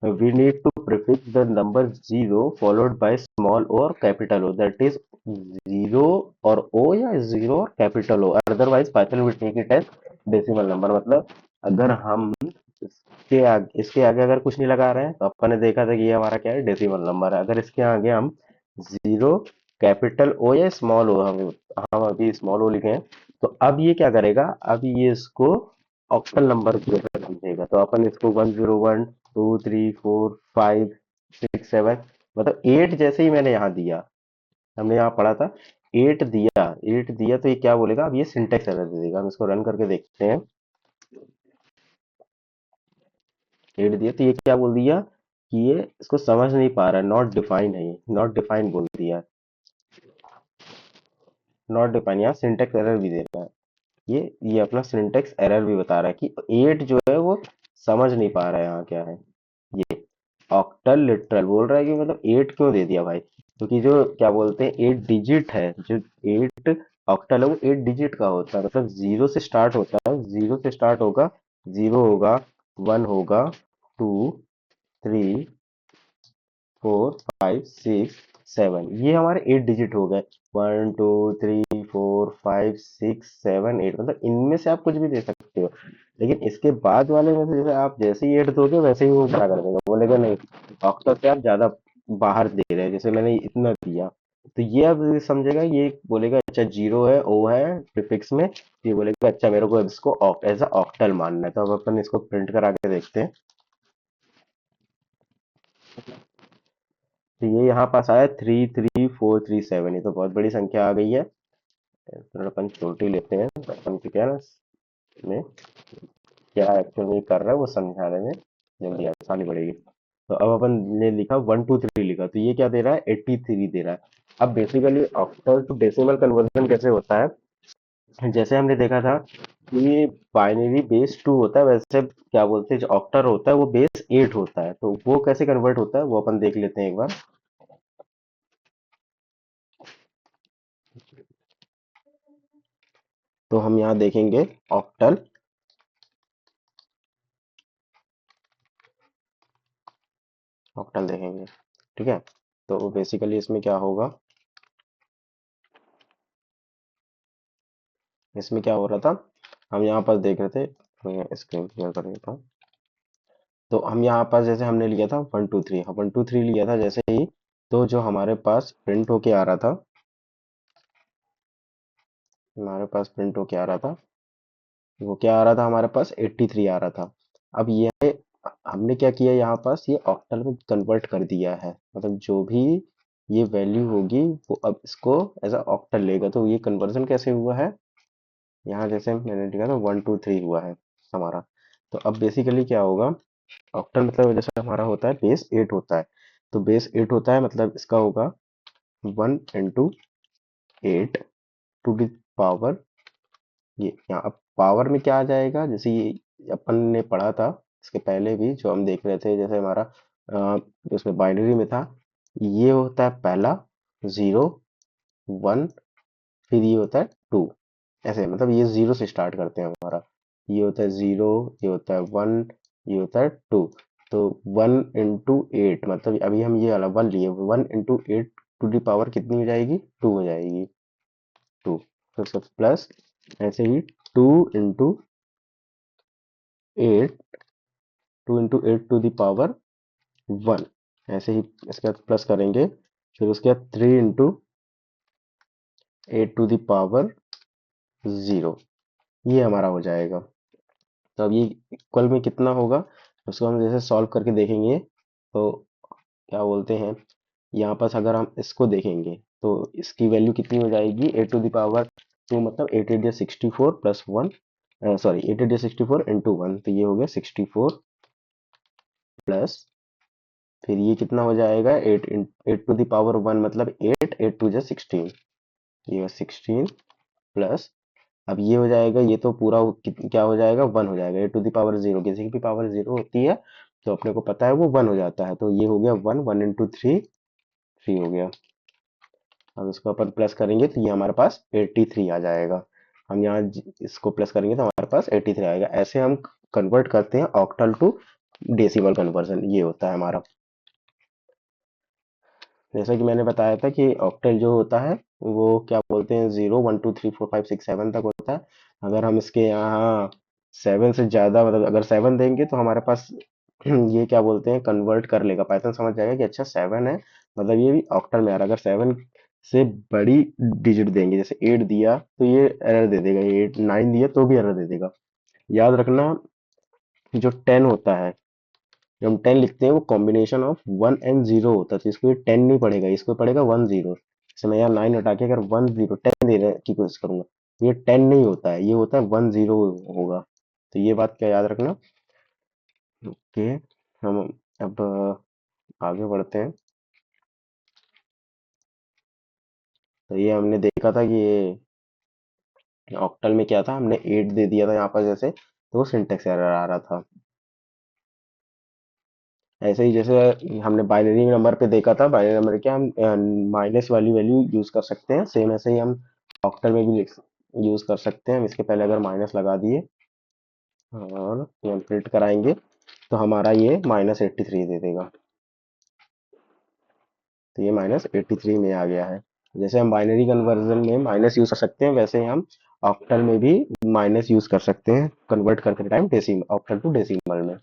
we need to prefix the number zero followed by small और capital O, that is zero और ओ या जीरो और capital O, otherwise Python will take it as decimal number. मतलब अगर हम इसके आगे अगर कुछ नहीं लगा रहे हैं तो अपन ने देखा था कि ये हमारा क्या है, डेसिमल नंबर है। अगर इसके आगे हम जीरो कैपिटल ओ या स्मॉल ओ, हम अभी स्मॉल ओ लिखे हैं, तो अब ये क्या करेगा, अब ये इसको ऑक्टल नंबर की तरह समझेगा। तो अपन इसको 1 0 1 2 3 4 5 6 7, मतलब 8 जैसे ही मैंने यहाँ दिया, हमने यहाँ पढ़ा था 8 दिया, 8 दिया तो ये क्या बोलेगा, अब ये सिंटेक्स एरर दे देगा। हम इसको रन करके देखते हैं। 8 दिया तो ये क्या बोल दिया कि ये इसको समझ नहीं पा रहा है, नॉट डिफाइन है, ये नॉट डिफाइन बोल दिया। नॉट डिफाइन, यहाँ सिंटेक्स एरर भी दे रहा है। ये अपना सिंटेक्स एरर भी बता रहा है कि 8 जो है वो समझ नहीं पा रहा है यहाँ क्या है। ये ऑक्टल लिटरल बोल रहा है कि मतलब 8 क्यों दे दिया भाई, क्योंकि जो क्या बोलते हैं 8 डिजिट है, जो 8 ऑक्टल है वो 8 डिजिट का होता है, मतलब जीरो से स्टार्ट होता है, जीरो से स्टार्ट होगा, जीरो होगा, वन होगा, टू, थ्री, 4 5 6 7, ये हमारे 8 डिजिट हो गए। 1 2 3 4 5 6 7 8, मतलब इनमें से आप कुछ भी दे सकते हो। लेकिन इसके बाद वाले में से जैसे आप जैसे ही 8 दोगे वैसे ही वो क्या कर देगा, बोलेगा नहीं ऑक्टल से आप ज्यादा बाहर दे रहे हैं, जैसे मैंने इतना दिया। तो ये अब समझेगा, ये बोलेगा अच्छा जीरो है ओ है प्रीफिक्स में, ये बोलेगा अच्छा मेरे को इसको एज अ ऑक्टल मानना है। तो अब अपन इसको प्रिंट करा के देखते हैं। तो ये यहाँ पास आया 3 3 4 3 7, ये तो बहुत बड़ी संख्या आ गई है। फिर अपन छोटी लेते हैं, तो अपन को क्या है ना, इसमें क्या एक्चुअल में कर रहा है वो समझाने में जल्दी आसानी पड़ेगी। तो अब अपन ने लिखा 1 2 3 लिखा, तो ये क्या दे रहा है, 83 दे रहा है। अब basically octal to decimal conversion कैसे होता है, जैसे हमने देखा था कि बाइनरी बेस 2 होता है, वैसे क्या बोलते हैं जो ऑक्टल होता है वो बेस 8 होता है। तो वो कैसे कन्वर्ट होता है वो अपन देख लेते हैं एक बार। तो हम यहाँ देखेंगे ऑक्टल, ऑक्टल देखेंगे, ठीक है। तो बेसिकली इसमें क्या होगा, इसमें क्या हो रहा था हम यहाँ पर देख रहे थे, मैं स्क्रीन क्लियर कर देता हूँ। तो हम यहाँ पर जैसे हमने लिया था 1 2 3, 1 2 3 लिया था जैसे ही, तो जो हमारे पास प्रिंट होके आ रहा था, हमारे पास प्रिंट होके आ रहा था, वो क्या आ रहा था हमारे पास 83 आ रहा था। अब ये हमने क्या किया, यहाँ पास ये ऑक्टल में कन्वर्ट कर दिया है, मतलब जो भी ये वैल्यू होगी वो अब इसको एज अ ऑक्टल लेगा। तो ये कन्वर्जन कैसे हुआ है, यहाँ जैसे मैंने लिखा था 1 2 3 हुआ है हमारा। तो अब बेसिकली क्या होगा, ऑक्टल मतलब जैसे हमारा होता है बेस 8 होता है, तो बेस 8 होता है मतलब इसका होगा 1 × 8 टू द पावर, ये यहाँ अब पावर में क्या आ जाएगा, जैसे ये अपन ने पढ़ा था इसके पहले भी, जो हम देख रहे थे, जैसे हमारा उसमें बाइनरी में था, ये होता है पहला 0 1, फिर ये होता है 2, ऐसे मतलब ये 0 से स्टार्ट करते हैं हमारा, ये होता है 0, ये होता है 1, ये होता है 2। तो 1 × 8 मतलब अभी हम ये वाला 1 लिए, 1 × 8 टू दी पावर कितनी हो जाएगी, 2 हो जाएगी, 2। तो सब प्लस, ऐसे ही 2 × 8, 2 × 8 टू द पावर 1, ऐसे ही इसके बाद प्लस करेंगे, फिर उसके बाद 3 × 8 टू द पावर 0, ये हमारा हो जाएगा। तो अब ये इक्वल में कितना होगा, उसको हम जैसे सॉल्व करके देखेंगे, तो क्या बोलते हैं, यहाँ पास अगर हम इसको देखेंगे तो इसकी वैल्यू कितनी हो जाएगी, 8 टू द पावर 2 मतलब 8 × 8 = 64 प्लस 1, सॉरी 8 × 8 = 64 इंटू 1, तो ये हो गया 64 प्लस, फिर ये कितना हो जाएगा, 8 टू द पावर 1 मतलब 8, 8 2 = 16, ये 16 प्लस, अब ये हो जाएगा, ये तो पूरा क्या हो जाएगा, 1 हो जाएगा, 8 टू द पावर 0, किसी की भी पावर 0 होती है तो अपने को पता है वो 1 हो जाता है, तो ये हो गया 1, 1 × 3 3 हो गया। अब इसको अपन प्लस करेंगे तो ये हमारे पास 83 आ जाएगा, हम यहाँ इसको प्लस करेंगे तो हमारे पास 83 आएगा। ऐसे हम कन्वर्ट करते हैं ऑक्टल टू डेसिमल कन्वर्जन, ये होता है हमारा। जैसा कि मैंने बताया था कि ऑक्टल जो होता है वो क्या बोलते हैं, 0 1 2 3 4 5 6 7 तक होता है। अगर हम इसके यहाँ 7 से ज़्यादा, मतलब अगर 7 देंगे तो हमारे पास ये क्या बोलते हैं, कन्वर्ट कर लेगा, पाइथन समझ जाएगा कि अच्छा 7 है, मतलब ये भी ऑक्टल में आ रहा है। अगर 7 से बड़ी डिजिट देंगे, जैसे 8 दिया तो ये एरर दे देगा, 8 9 दिया तो भी एरर दे देगा। याद रखना, जो 10 होता है, जब हम 10 लिखते हैं वो कॉम्बिनेशन ऑफ 1 और 0 होता है, तो इसको ये 10 नहीं पढ़ेगा, इसको पढ़ेगा 1 0। जैसे मैं यहाँ 9 हटा के अगर 1 0 10 देने की कोशिश करूंगा, ये 10 नहीं होता है, ये होता है 1 0 होगा। तो ये बात क्या याद रखना। ओके, हम अब आगे बढ़ते हैं। तो ये हमने देखा था कि ये ऑक्टल में क्या था, हमने 8 दे दिया था यहाँ पर जैसे, तो वो सिंटेक्स एरर आ रहा था। ऐसे ही जैसे हमने बाइनरी नंबर पे देखा था, बाइनरी नंबर क्या हम माइनस वाली वैल्यू यूज कर सकते हैं, सेम ऐसे ही हम ऑक्टल में भी यूज कर सकते हैं। हम इसके पहले अगर माइनस लगा दिए और ये हम प्रिंट कराएंगे तो हमारा ये -83 दे देगा, तो ये -83 में आ गया है। जैसे हम बाइनरी कन्वर्जन में माइनस यूज कर सकते हैं, वैसे ही हम ऑक्टल में भी माइनस यूज कर सकते हैं, कन्वर्ट करते time decimal, octal to decimal में।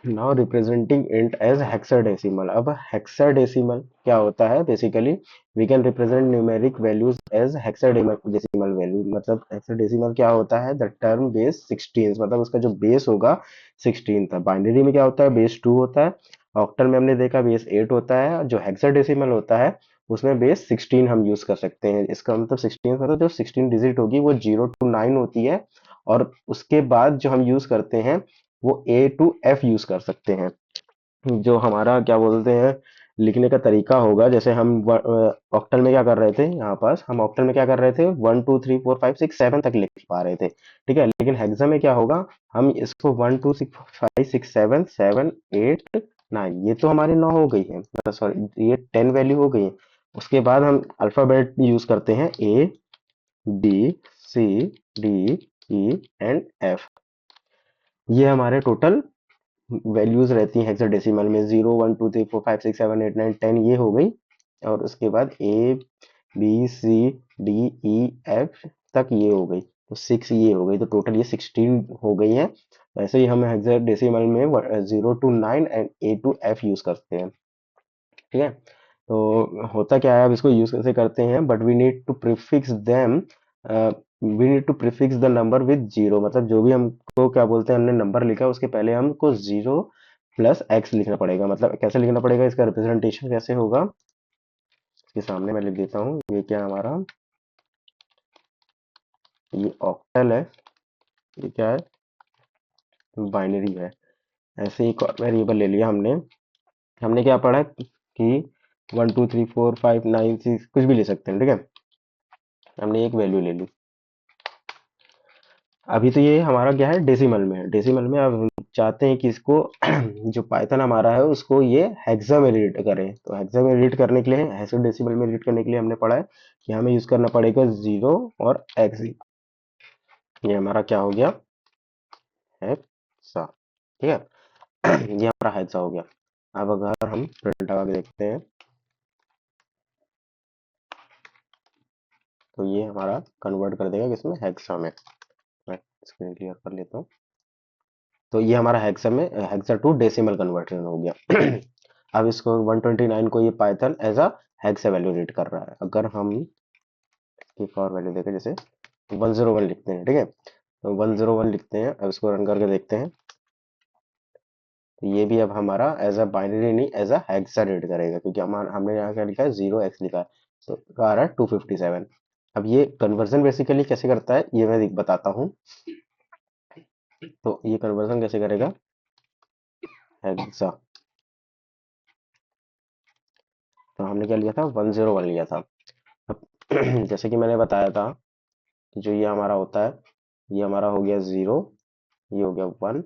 Now representing int as hexadecimal. अब हेक्साडेसिमल क्या होता है, basically we can represent numeric values as hexadecimal value. मतलब हेक्साडेसिमल क्या होता है, द टर्म बेस 16, मतलब उसका जो बेस होगा 16 था। बाइनरी में क्या होता है, बेस 2 होता है, ऑक्टल में हमने देखा बेस 8 होता है, जो हेक्साडेसिमल होता है उसमें बेस 16 हम यूज कर सकते हैं। इसका मतलब 16 मतलब जो 16 डिजिट होगी वो 0 to 9 होती है, और उसके बाद जो हम यूज करते हैं वो A to F यूज कर सकते हैं। जो हमारा क्या बोलते हैं, लिखने का तरीका होगा, जैसे हम ऑक्टल में क्या कर रहे थे, यहाँ पास हम ऑक्टल में क्या कर रहे थे, 1 2 3 4 5 6 7 तक लिख पा रहे थे, ठीक है। लेकिन हेक्सा में क्या होगा, हम इसको 1 2 6 5 6 7 7 8 9, ये तो हमारी 9 हो गई है, सॉरी ये 10 वैल्यू हो गई है। उसके बाद हम अल्फाबेट यूज करते हैं, A B C D E and F, ये हमारे टोटल वैल्यूज रहती हैं हेक्साडेसिमल में। 0 1 2 3 4 5 6 7 8 9 10 ये हो गई, और उसके बाद A B C D E F तक ये हो गई। तो 6 ये हो गई, तो टोटल ये 16 हो गई है। ऐसे ही हम हेक्साडेसिमल में 0 to 9 and A to F use करते हैं। ठीक है, तो होता क्या है, अब इसको यूज कैसे करते हैं, but we need to prefix them, we need to prefix the number with zero, मतलब जो भी हमको क्या बोलते हैं, हमने नंबर लिखा उसके पहले हमको 0 + x लिखना पड़ेगा। मतलब कैसे लिखना पड़ेगा, इसका रिप्रेजेंटेशन कैसे होगा, इसके सामने मैं लिख देता हूँ। ये क्या है हमारा, ये ऑक्टल है, ये क्या है, बाइनरी है। ऐसे एक और वेरिएबल ले लिया हमने। हमने क्या पढ़ा कि 1 2 3 4 5 9 6 कुछ भी ले सकते हैं, ठीक है। हमने एक वैल्यू ले ली। अभी तो ये हमारा क्या है, डेसिमल में है। डेसिमल में अब हम चाहते हैं कि इसको जो पाइथन हमारा है उसको ये हेक्सा में रीड करें। तो हेक्सा में रीड करने के लिए, हेक्साडेसिमल में रीड करने के लिए हमने पढ़ा है कि हमें यूज करना पड़ेगा 0 और x। ये हमारा क्या हो गया, हेक्सा। ठीक है, ये हमारा हेक्सा हो गया। अब अगर हम प्रिंट लगा के देखते हैं, तो ये हमारा कन्वर्ट कर देगा किसमें, हेक्सा में। मैं स्क्रीन क्लियर कर लेता हूँ। तो ये हमारा हेक्सा में, हेक्सा टू डेसिमल कन्वर्जन हो गया। अब इसको 129 को ये Python as a hexa value read कर रहा है। अगर हम एक और वैल्यू देखें, जैसे 101 लिखते हैं, ठीक है, तो 101 लिखते हैं, अब इसको रन करके देखते हैं, तो ये भी अब हमारा एज अ बाइनरी नहीं, एज अ हेक्सा रीड करेगा, क्योंकि हमने यहाँ क्या लिखा है, 0x लिखा है, तो आ रहा है 257। अब ये कन्वर्जन बेसिकली कैसे करता है, ये मैं बताता हूँ। तो ये कन्वर्जन कैसे करेगा, हेक्सा, तो हमने क्या लिया था, 101 लिया था। अब जैसे कि मैंने बताया था कि जो ये हमारा होता है, ये हमारा हो गया 0, ये हो गया 1,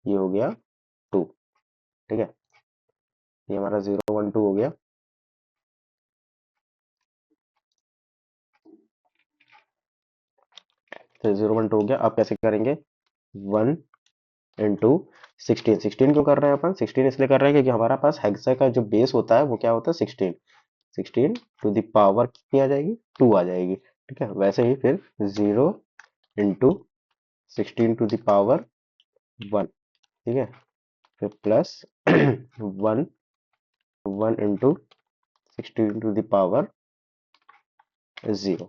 ये हो गया 2। ठीक है, ये हमारा 0 1 2 हो गया। तो 0 1 2 हो गया। अब कैसे करेंगे, 1 × 16। 16 क्यों कर रहे हैं अपन, 16 इसलिए कर रहे हैं क्योंकि हमारा पास हेक्सा का जो बेस होता है वो क्या होता है, 16। 16 टू द पावर कितनी आ जाएगी, 2 आ जाएगी। ठीक है, वैसे ही फिर 0 × 16 टू द पावर 1। ठीक है, फिर प्लस 1, 1 × 16 टू द पावर 0।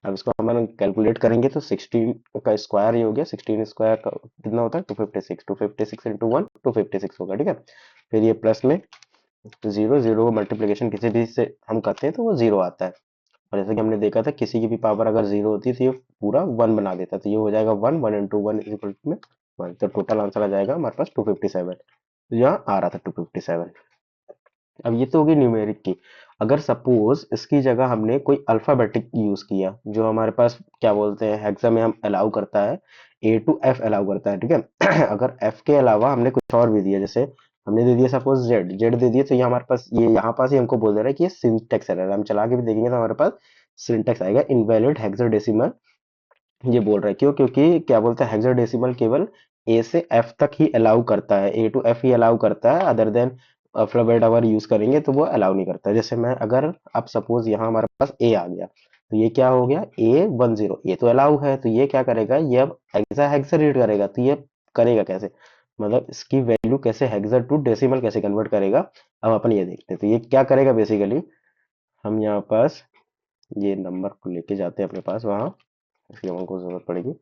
अब इसको हम कैलकुलेट करेंगे तो 16 का स्क्वायर ही हो गया, 16 स्क्वायर का कितना होता है, 256। 256 × 1 256 होगा। ठीक है, फिर ये प्लस में 0 0 मल्टीप्लीकेशन किसी भी से हम करते हैं तो वो 0 आता है। और जैसे कि हमने देखा था, किसी की भी पावर अगर 0 होती है तो ये पूरा 1 बना देता है, तो ये हो जाएगा 1, 1 × 1 में 1। तो टोटल आंसर आ जाएगा हमारे पास 257। तो यहाँ आ रहा था 257। अब ये तो होगी न्यूमेरिक की। अगर सपोज इसकी जगह हमने कोई अल्फाबेटिक यूज किया, जो हमारे पास क्या बोलते हैं, हेक्सा में हम अलाउ करता है, A to F अलाउ करता है। ठीक है, अगर F के अलावा हमने कुछ और भी दिया, जैसे हमने दे दिया सपोज जेड दे दिया, तो ये हमारे पास, ये यहाँ पास ही हमको बोल दे रहा है कि ये सिंटेक्स एरर है। हम चला के भी देखेंगे तो हमारे पास सिंटेक्स आएगा इनवैलिड हेक्साडेसिमल। ये बोल रहा है क्यों, क्योंकि क्या बोलते हैं, हेक्साडेसिमल केवल ए से एफ तक ही अलाउ करता है, A to F he allow करता है, अदर देन अल्फाबेट अगर यूज करेंगे तो वो अलाउ नहीं करता है। जैसे मैं अगर, अब सपोज यहाँ हमारे पास ए आ गया, तो ये क्या हो गया, A 10, ये तो अलाउ है, तो ये क्या करेगा, ये अब हेक्सा हेक्सा रीड करेगा। तो ये करेगा कैसे, मतलब इसकी वैल्यू कैसे हेक्सा टू डेसिमल कैसे कन्वर्ट करेगा, अब अपन ये देखते हैं। तो ये क्या करेगा बेसिकली, हम यहाँ पास ये नंबर को लेके जाते हैं अपने पास वहाँ, इसलिए हमको जरूरत पड़ेगी।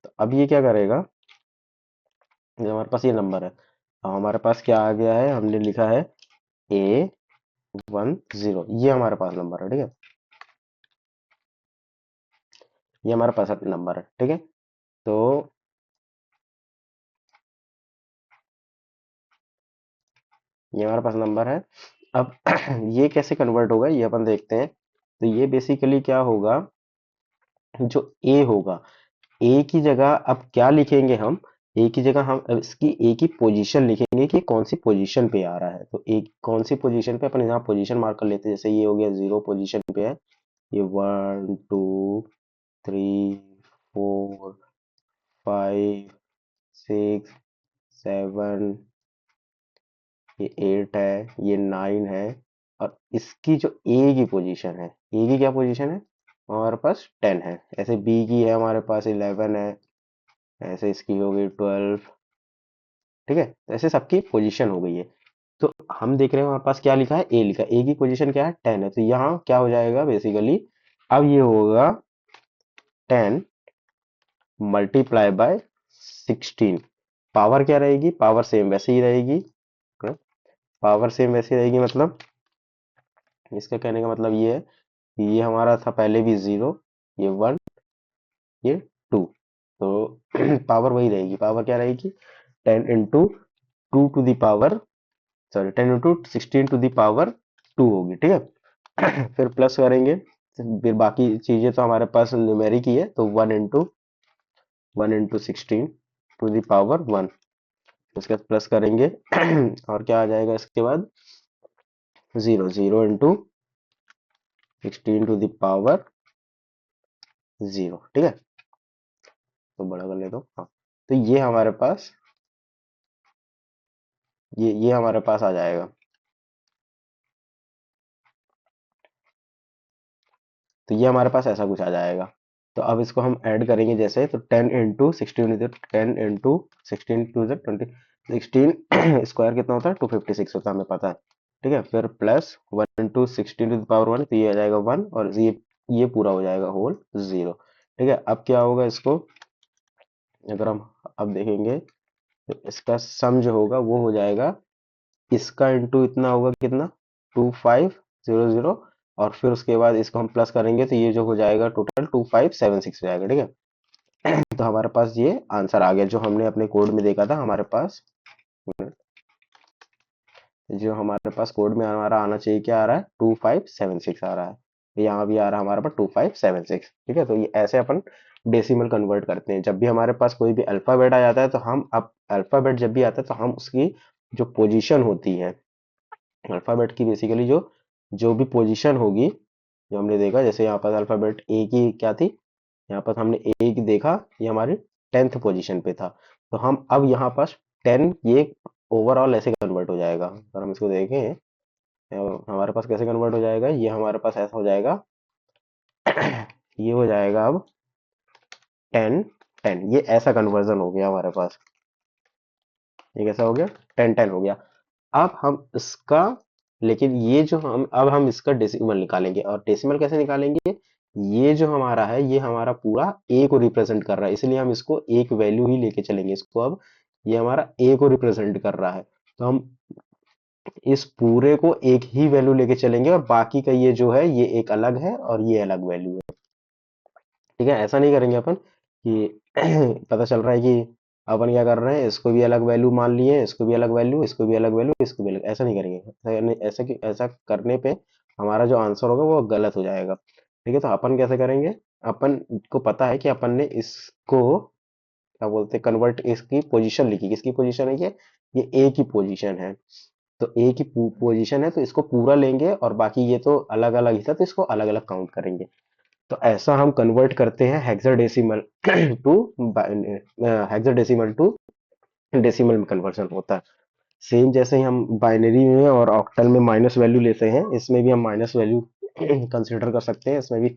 तो अब ये क्या करेगा, जो हमारे पास ये नंबर है, अब हमारे पास क्या आ गया है, हमने लिखा है A 10, ये हमारे पास नंबर है। ठीक है, ये हमारे पास नंबर है। ठीक है, तो ये हमारे पास नंबर है। अब ये कैसे कन्वर्ट होगा ये अपन देखते हैं। तो ये बेसिकली क्या होगा, जो ए होगा, ए की जगह अब क्या लिखेंगे हम, ए की जगह हम अब इसकी ए की पोजीशन लिखेंगे कि कौन सी पोजीशन पे आ रहा है। तो ए कौन सी पोजीशन पे, अपन यहाँ पोजीशन मार्क कर लेते हैं। जैसे ये हो गया 0 पोजीशन पे है, ये 1 2 3 4 5 6 7, ये 8 है, ये 9 है, और इसकी जो ए की पोजीशन है, ए की क्या पोजीशन है, हमारे पास 10 है। ऐसे बी की है हमारे पास 11 है, ऐसे इसकी हो गई 12। ठीक है, तो ऐसे सबकी पोजीशन हो गई है। तो हम देख रहे हैं हमारे पास क्या लिखा है, ए लिखा है, ए की पोजीशन क्या है 10 है, तो यहाँ क्या हो जाएगा बेसिकली, अब ये होगा 10 मल्टीप्लाई बाय 16। पावर क्या रहेगी, पावर सेम वैसे ही रहेगी। पावर सेम वैसे रहेगी, मतलब इसका कहने का मतलब ये है कि ये हमारा था पहले भी 0, ये 1, ये 2, तो पावर वही रहेगी। पावर क्या रहेगी, 10 into two to the power, sorry 10 into 16 to the power 2 होगी। ठीक है फिर प्लस करेंगे, फिर बाकी चीजें तो हमारे पास न्यूमेरिक ही है, तो 1 इंटू 16 टू दी पावर 1, उसके बाद प्लस करेंगे और क्या आ जाएगा इसके बाद, 0, 0 इंटू 16 टू दी पावर 0। ठीक है, तो बड़ा कर लेता हूँ, हाँ। तो ये हमारे पास, ये हमारे पास आ जाएगा। तो ये हमारे पास ऐसा कुछ आ जाएगा। तो अब इसको हम ऐड करेंगे जैसे, तो 10 इंटू 16, 10 इंटू 16 टू 20, 16 स्क्वायर कितना होता है, 256 होता है, हमें पता है। ठीक है, फिर plus 1 into 16 to the power 1, तो ये आ जाएगा 1, और ये पूरा हो जाएगा होल 0। ठीक है, अब क्या होगा इसको, अगर हम अब देखेंगे, तो इसका सम जो होगा वो हो जाएगा, इसका इंटू इतना होगा कितना, 2500, और फिर उसके बाद इसको हम प्लस करेंगे, तो ये जो हो जाएगा टोटल 2576 हो जाएगा। ठीक है तो हमारे पास ये आंसर आ गया जो हमने अपने कोड में देखा था हमारे पास। जो हमारे पास कोड में हमारा आना चाहिए, क्या आ रहा है, 2576 आ रहा है। यहाँ भी आ रहा है हमारे पास 2576। ठीक है, तो ये ऐसे अपन डेसिमल कन्वर्ट करते हैं। जब भी हमारे पास कोई भी अल्फाबेट आ जाता है, तो हम अब अल्फाबेट जब भी आता है, तो हम उसकी जो पोजीशन होती है अल्फाबेट की, बेसिकली जो जो भी पोजीशन होगी, जो हमने देखा, जैसे यहाँ पर अल्फाबेट ए की क्या थी, यहाँ पर हमने ए की देखा, ये हमारी 10th पोजीशन पे था। तो हम अब यहाँ पर 10, ये ओवरऑल ऐसे कन्वर्ट हो जाएगा। अगर हम इसको देखें, हमारे पास कैसे कन्वर्ट हो जाएगा, ये हमारे पास ऐसा हो जाएगा ये हो जाएगा अब 10 10, ये ऐसा कन्वर्जन हो गया हमारे पास। ये कैसा हो गया, 10 10 हो गया। अब हम इसका, लेकिन ये जो हम अब हम इसका डेसिमल निकालेंगे, और डेसिमल कैसे निकालेंगे, ये जो हमारा है, ये हमारा पूरा ए को रिप्रेजेंट कर रहा है, इसलिए हम इसको एक वैल्यू ही लेके चलेंगे इसको। अब ये हमारा ए को रिप्रेजेंट कर रहा है, तो हम इस पूरे को एक ही वैल्यू लेके चलेंगे, और बाकी का ये जो है ये एक अलग है और ये अलग वैल्यू है। ठीक है, ऐसा नहीं करेंगे अपन कि पता चल रहा है कि अपन क्या कर रहे हैं, इसको भी अलग वैल्यू मान लिए, इसको भी अलग वैल्यू, इसको भी अलग वैल्यू, इसको भी अलग, ऐसा नहीं करेंगे। ऐसा करने पे हमारा जो आंसर होगा वो गलत हो जाएगा। ठीक है, तो अपन कैसे करेंगे, अपन को पता है कि अपन ने इसको क्या बोलते हैं, कन्वर्ट, इसकी पोजीशन लिखी, किसकी पोजीशन है ये ए की पोजीशन है। तो ए की पोजीशन है, तो इसको पूरा लेंगे, और बाकी ये तो अलग अलग ही था, तो इसको अलग अलग काउंट करेंगे। तो ऐसा हम कन्वर्ट करते हैं hexadecimal to hexadecimal to decimal में कन्वर्जन होता है। सेम जैसे ही हम बाइनरी में और ऑक्टल में माइनस वैल्यू लेते हैं, इसमें भी हम माइनस वैल्यू कंसिडर कर सकते हैं। इसमें भी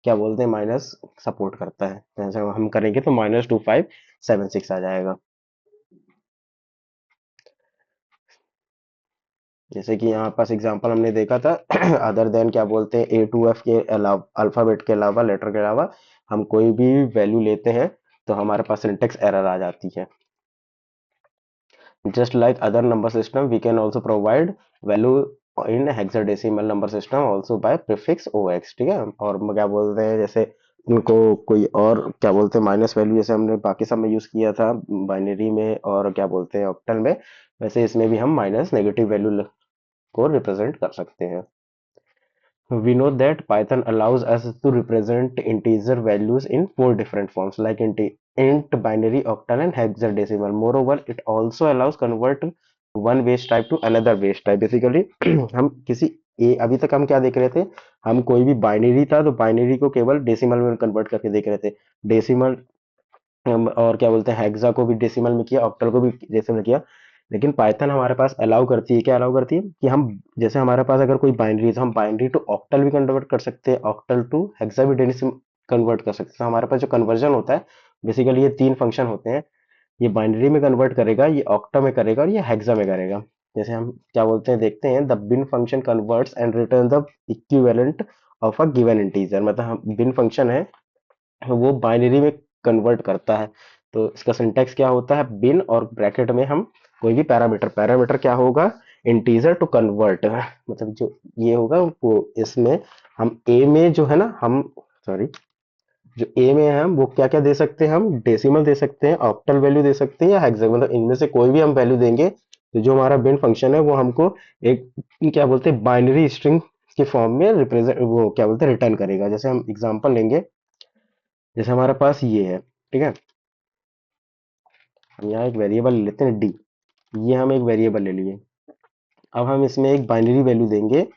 क्या बोलते हैं, माइनस सपोर्ट करता है। जैसे हम करेंगे तो -2576 आ जाएगा। जैसे कि यहाँ पास एग्जांपल हमने देखा था अदर देन क्या बोलते हैं, ए टू एफ के अलावा, अल्फाबेट के अलावा, लेटर के अलावा हम कोई भी वैल्यू लेते हैं, तो हमारे पास सिंटेक्स एरर आ जाती है। Just like other number system, we can also provide value in hexadecimal number system also by prefix OX। ठीक है, और क्या बोलते हैं, जैसे उनको कोई और क्या बोलते हैं, माइनस वैल्यू जैसे हमने बाकी सब में यूज किया था, बाइनरी में और क्या बोलते हैं ऑक्टल में, वैसे इसमें भी हम माइनस नेगेटिव वैल्यू को रिप्रेजेंट कर सकते हैं। We know that Python allows us to represent integer values in four different forms like int, binary, octal, and hexadecimal. Moreover, it also allows convert one base type to another base type. Basically, हम किसी अभी तक हम क्या देख रहे थे, हम कोई भी बाइनरी था तो बाइनरी को केवल डेसिमल में कन्वर्ट करके देख रहे थे। डेसिमल और क्या बोलते हैं, हेक्सा को भी डेसिमल में किया, ऑक्टल को भी डेसिमल किया। लेकिन पाइथन हमारे पास अलाउ करती है, क्या अलाउ करती है कि हम जैसे हमारे पास अगर कोई बाइनरी है तो हम बाइनरी टू ऑक्टल भी कन्वर्ट कर सकते हैं, ऑक्टल टू हेक्साडेसिमल कन्वर्ट कर सकते हैं। तो हमारे पास जो कन्वर्जन होता है, बेसिकली ये तीन फंक्शन होते हैं। ये बाइनरी में कन्वर्ट करेगा, ये ऑक्टा में करेगा और ये हेक्सा में करेगा। जैसे हम क्या बोलते हैं, देखते हैं, the bin function converts and return the equivalent of a given integer. मतलब हम बिन फंक्शन है, वो बाइनरी में कन्वर्ट करता है। तो इसका सिंटैक्स क्या होता है, बिन और ब्रैकेट में हम कोई भी पैरामीटर, पैरामीटर क्या होगा, इंटीजर टू कन्वर्ट, मतलब जो ये होगा वो इसमें हम ए में जो है ना, हम सॉरी, जो ए में है हम वो क्या क्या दे सकते हैं, हम डेसिमल दे सकते हैं, ऑक्टल वैल्यू दे सकते हैं या हेक्सा, मतलब इनमें से कोई भी हम वैल्यू देंगे तो जो हमारा बिन फंक्शन है वो हमको एक क्या बोलते हैं बाइनरी स्ट्रिंग के फॉर्म में रिप्रेजेंट, वो क्या बोलते हैं रिटर्न करेगा। जैसे हम एग्जांपल लेंगे, जैसे हमारे पास ये है, ठीक है, हम यहाँ एक वेरिएबल ले लेते हैं डी, ये हम एक वेरिएबल ले लिए। अब हम इसमें एक बाइनरी वैल्यू देंगे।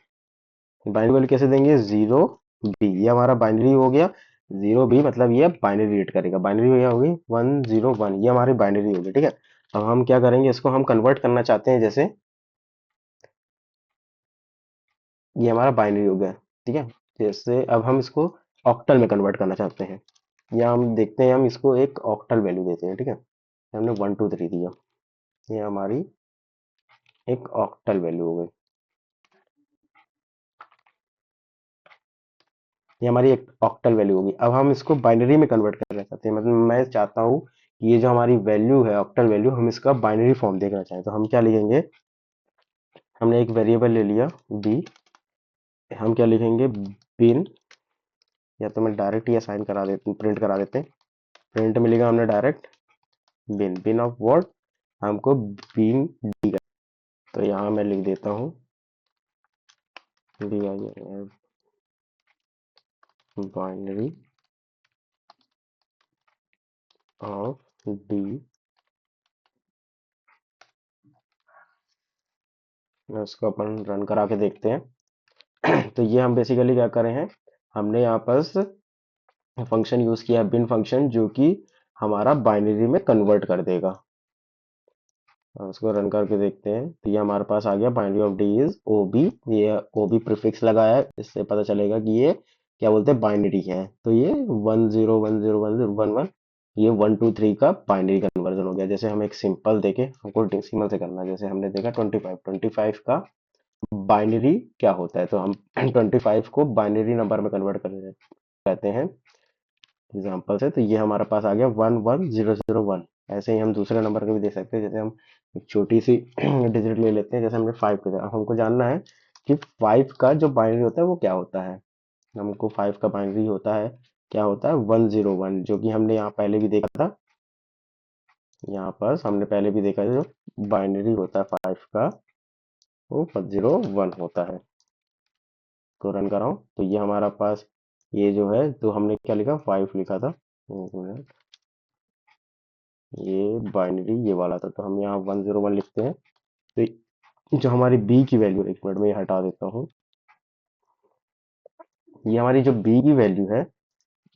बाइनरी वैल्यू कैसे देंगे, जीरो बी, ये हमारा बाइनरी हो गया। जीरो बी मतलब ये बाइनरी रीड करेगा, बाइनरी क्या होगी, 101, ये हमारी बाइनरी होगी, ठीक है। अब हम क्या करेंगे, इसको हम कन्वर्ट करना चाहते हैं, जैसे ये हमारा बाइनरी हो गया, ठीक है। जैसे अब हम इसको ऑक्टल में कन्वर्ट करना चाहते हैं, या हम देखते हैं, हम इसको एक ऑक्टल वैल्यू देते हैं, ठीक है। हमने 1 2 3 दिया, ये हमारी एक ऑक्टल वैल्यू हो गई, ये हमारी एक ऑक्टल वैल्यू होगी। अब हम इसको बाइनरी में कन्वर्ट करना चाहते हैं, मतलब मैं चाहता हूँ कि ये जो हमारी वैल्यू है ऑक्टल वैल्यू, हम इसका बाइनरी फॉर्म देखना चाहें, तो हम क्या लिखेंगे, हमने एक वेरिएबल ले लिया बी, हम क्या लिखेंगे, बिन, या तो मैं डायरेक्ट ये साइन करा देते, प्रिंट करा देते हैं, प्रिंट मिलेगा हमने direct bin, bin of what, हमको बिन डी का। तो यहाँ मैं लिख देता हूँ D I binary of D, इसको अपन रन करा के देखते हैं। तो ये हम बेसिकली क्या कर रहे हैं, हमने यहाँ पर फंक्शन यूज किया है बिन फंक्शन, जो कि हमारा बाइनरी में कन्वर्ट कर देगा। उसको रन करके देखते हैं, तो ये हमारे पास आ गया, binary of d is o b, ये ओ बी प्रीफिक्स लगाया है, इससे पता चलेगा कि ये क्या बोलते हैं बाइनरी है। तो ये 10 10 10 10 11, ये 1 2 3 का बाइनरी कन्वर्जन हो गया। जैसे हम एक सिंपल देखे, हमको डेसिमल से करना है, जैसे हमने देखा 25, 25 का बाइनरी क्या होता है, तो हम 25 को बाइनरी नंबर में कन्वर्ट कर कहते हैं एग्जाम्पल से। तो ये हमारे पास आ गया 1 10 0 1। ऐसे ही हम दूसरे नंबर का भी दे सकते हैं, जैसे हम एक छोटी सी डिजिट ले लेते हैं, जैसे हमने 5 का दिया। अब हमको जानना है कि 5 का जो बाइनरी होता है वो क्या होता है। हमको 5 का बाइनरी होता है, क्या होता है, 101, जो कि हमने यहाँ पहले भी देखा था। यहाँ पर हमने पहले भी देखा था, जो बाइनरी होता है 5 का वो 101 होता है। को रन कर रहा हूँ, तो ये हमारा पास ये जो है, तो हमने क्या लिखा, 5 लिखा था, एक मिनट, ये बाइनरी ये वाला था, तो हम यहाँ 101 लिखते हैं। तो जो हमारी बी की वैल्यू, एक मिनट में ये हटा देता हूँ, ये हमारी जो बी की वैल्यू है,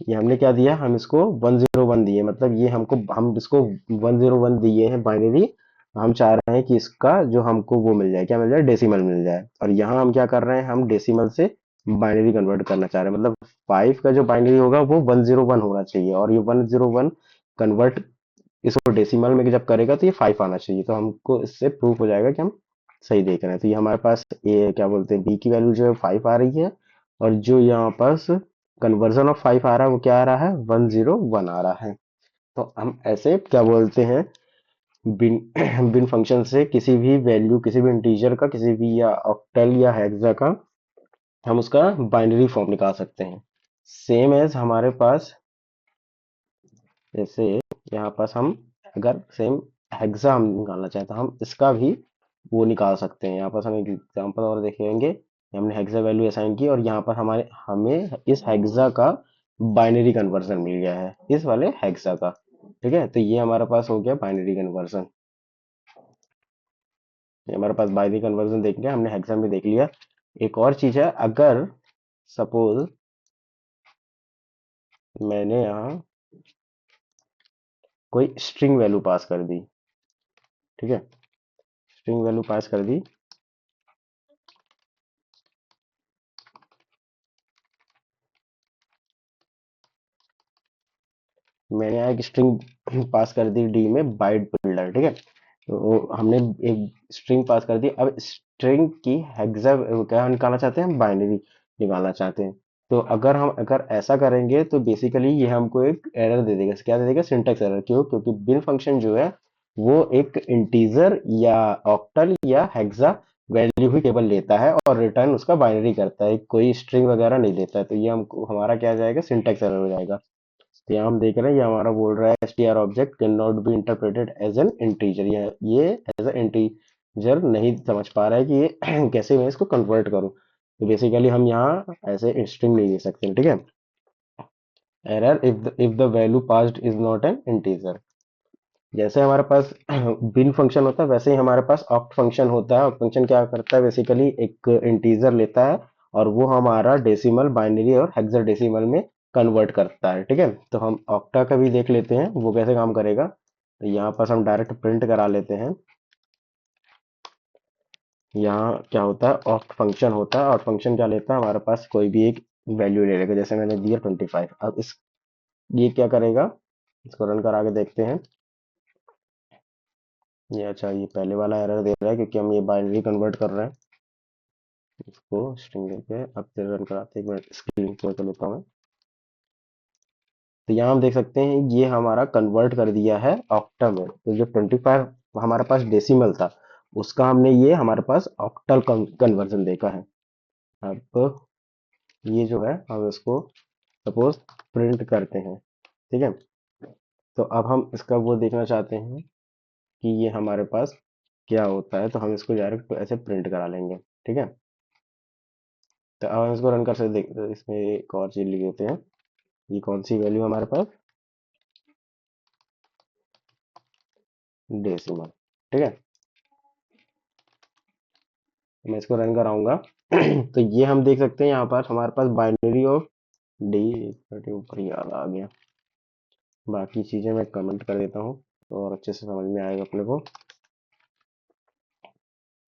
ये हमने क्या दिया, हम इसको 101 दिए, मतलब ये हमको, हम इसको 101 दिए हैं बाइनरी। हम चाह रहे हैं कि इसका जो हमको वो मिल जाए, क्या मिल जाए, डेसिमल मिल जाए। और यहाँ हम क्या कर रहे हैं, हम डेसिमल से बाइनरी कन्वर्ट करना चाह रहे हैं, मतलब 5 का जो बाइनरी होगा वो 101 होना चाहिए, और ये 101 कन्वर्ट इसको डेसिमल में जब करेगा तो ये 5 आना चाहिए। तो हमको इससे प्रूफ हो जाएगा कि हम सही देख रहे हैं। तो ये हमारे पास ये क्या बोलते हैं, बी की वैल्यू जो है 5 आ रही है, और जो यहाँ पास कन्वर्जन ऑफ 5 आ रहा है वो क्या आ रहा है, 101 आ रहा है। तो हम ऐसे क्या बोलते हैं, बिन बिन फंक्शन से किसी भी वैल्यू, किसी भी इंटीजर का, किसी भी या ऑक्टल या हेक्सा का, हम उसका बाइनरी फॉर्म निकाल सकते हैं। सेम एज हमारे पास, जैसे यहाँ पास हम अगर सेम हेक्सा हम निकालना चाहें तो हम इसका भी वो निकाल सकते हैं। यहाँ पास हम एक एग्जांपल और देखेंगे, हमने हेक्सा वैल्यू असाइन की और यहाँ पर हमारे हमें इस हेक्सा का बाइनरी कन्वर्जन मिल गया है, इस वाले हेक्सा का, ठीक है। तो ये हमारे पास हो गया बाइनरी कन्वर्जन, ये हमारे पास बाइनरी कन्वर्जन देख लिया हमने, हेक्सा में देख लिया। एक और चीज है, अगर सपोज मैंने यहाँ कोई स्ट्रिंग वैल्यू पास कर दी, ठीक है, स्ट्रिंग वैल्यू पास कर दी। मैंने यहाँ एक स्ट्रिंग पास कर दी डी में बाइट बिल्डर, ठीक है। तो हमने एक स्ट्रिंग पास कर दी। अब स्ट्रिंग की हेक्सा क्या निकालना चाहते हैं, हम बाइनरी निकालना चाहते हैं। तो अगर ऐसा करेंगे तो बेसिकली ये हमको एक एरर दे देगा। क्या दे देगा, सिंटेक्स एरर। क्यों? क्योंकि बिन फंक्शन जो है वो एक इंटीजर या ऑक्टल या हेक्सा वैल्यू ही केवल लेता है और रिटर्न उसका बाइनरी करता है, कोई स्ट्रिंग वगैरह नहीं देता है। तो ये हमको हमारा क्या जाएगा, सिंटेक्स एरर हो जाएगा। तो यहाँ हम देख रहे हैं ये हमारा बोल रहा है str object can not be interpreted as an integer. ये एज एन इंटीजर नहीं समझ पा रहा है कि ये कैसे मैं इसको कन्वर्ट करूं। तो बेसिकली हम यहाँ ऐसे स्ट्रिंग नहीं दे सकते, ठीक है। Error if the value passed is not an integer. जैसे हमारे पास बिन फंक्शन होता है वैसे ही हमारे पास ऑक्ट फंक्शन होता है। ऑक्ट फंक्शन क्या करता है, बेसिकली एक इंटीजर लेता है और वो हमारा डेसिमल, बाइनरी और हेक्साडेसिमल में कन्वर्ट करता है, ठीक है। तो हम ऑक्टा का भी देख लेते हैं वो कैसे काम करेगा। तो यहाँ पास हम डायरेक्ट प्रिंट करा लेते हैं। यहाँ क्या होता है, ऑक्ट फंक्शन होता है। ऑक्ट फंक्शन क्या लेता है, हमारे पास कोई भी एक वैल्यू ले लेगा। जैसे मैंने दिया 25। अब इस ये क्या करेगा, इसको रन करा के देखते हैं। ये अच्छा, ये पहले वाला एरर दे रहा है क्योंकि हम ये बाइनरी कन्वर्ट कर रहे हैं। इसको स्ट्रिंग लेके अब फिर रन कराते हैं। एक मिनट स्क्रीन क्लियर कर लेता हूँ मैं। तो यहाँ हम देख सकते हैं ये हमारा कन्वर्ट कर दिया है ऑक्टल में। तो जो 25 हमारे पास डेसिमल था उसका हमने ये हमारे पास ऑक्टल कन्वर्जन देखा है। अब ये जो है हम इसको सपोज प्रिंट करते हैं, ठीक है। तो अब हम इसका वो देखना चाहते हैं कि ये हमारे पास क्या होता है। तो हम इसको डायरेक्ट ऐसे प्रिंट करा लेंगे, ठीक है। तो अब हम इसको रन कर सकते, देख इसमें एक और चीज लिख देते हैं। ये कौन सी वैल्यू हमारे पास, डेसिमल, ठीक है। मैं इसको रन कराऊंगा। तो ये हम देख सकते हैं यहाँ पर हमारे पास बाइनरी ऑफ डी ऊपर ही आ गया। बाकी चीजें मैं कमेंट कर देता हूँ तो और अच्छे से समझ में आएगा अपने को।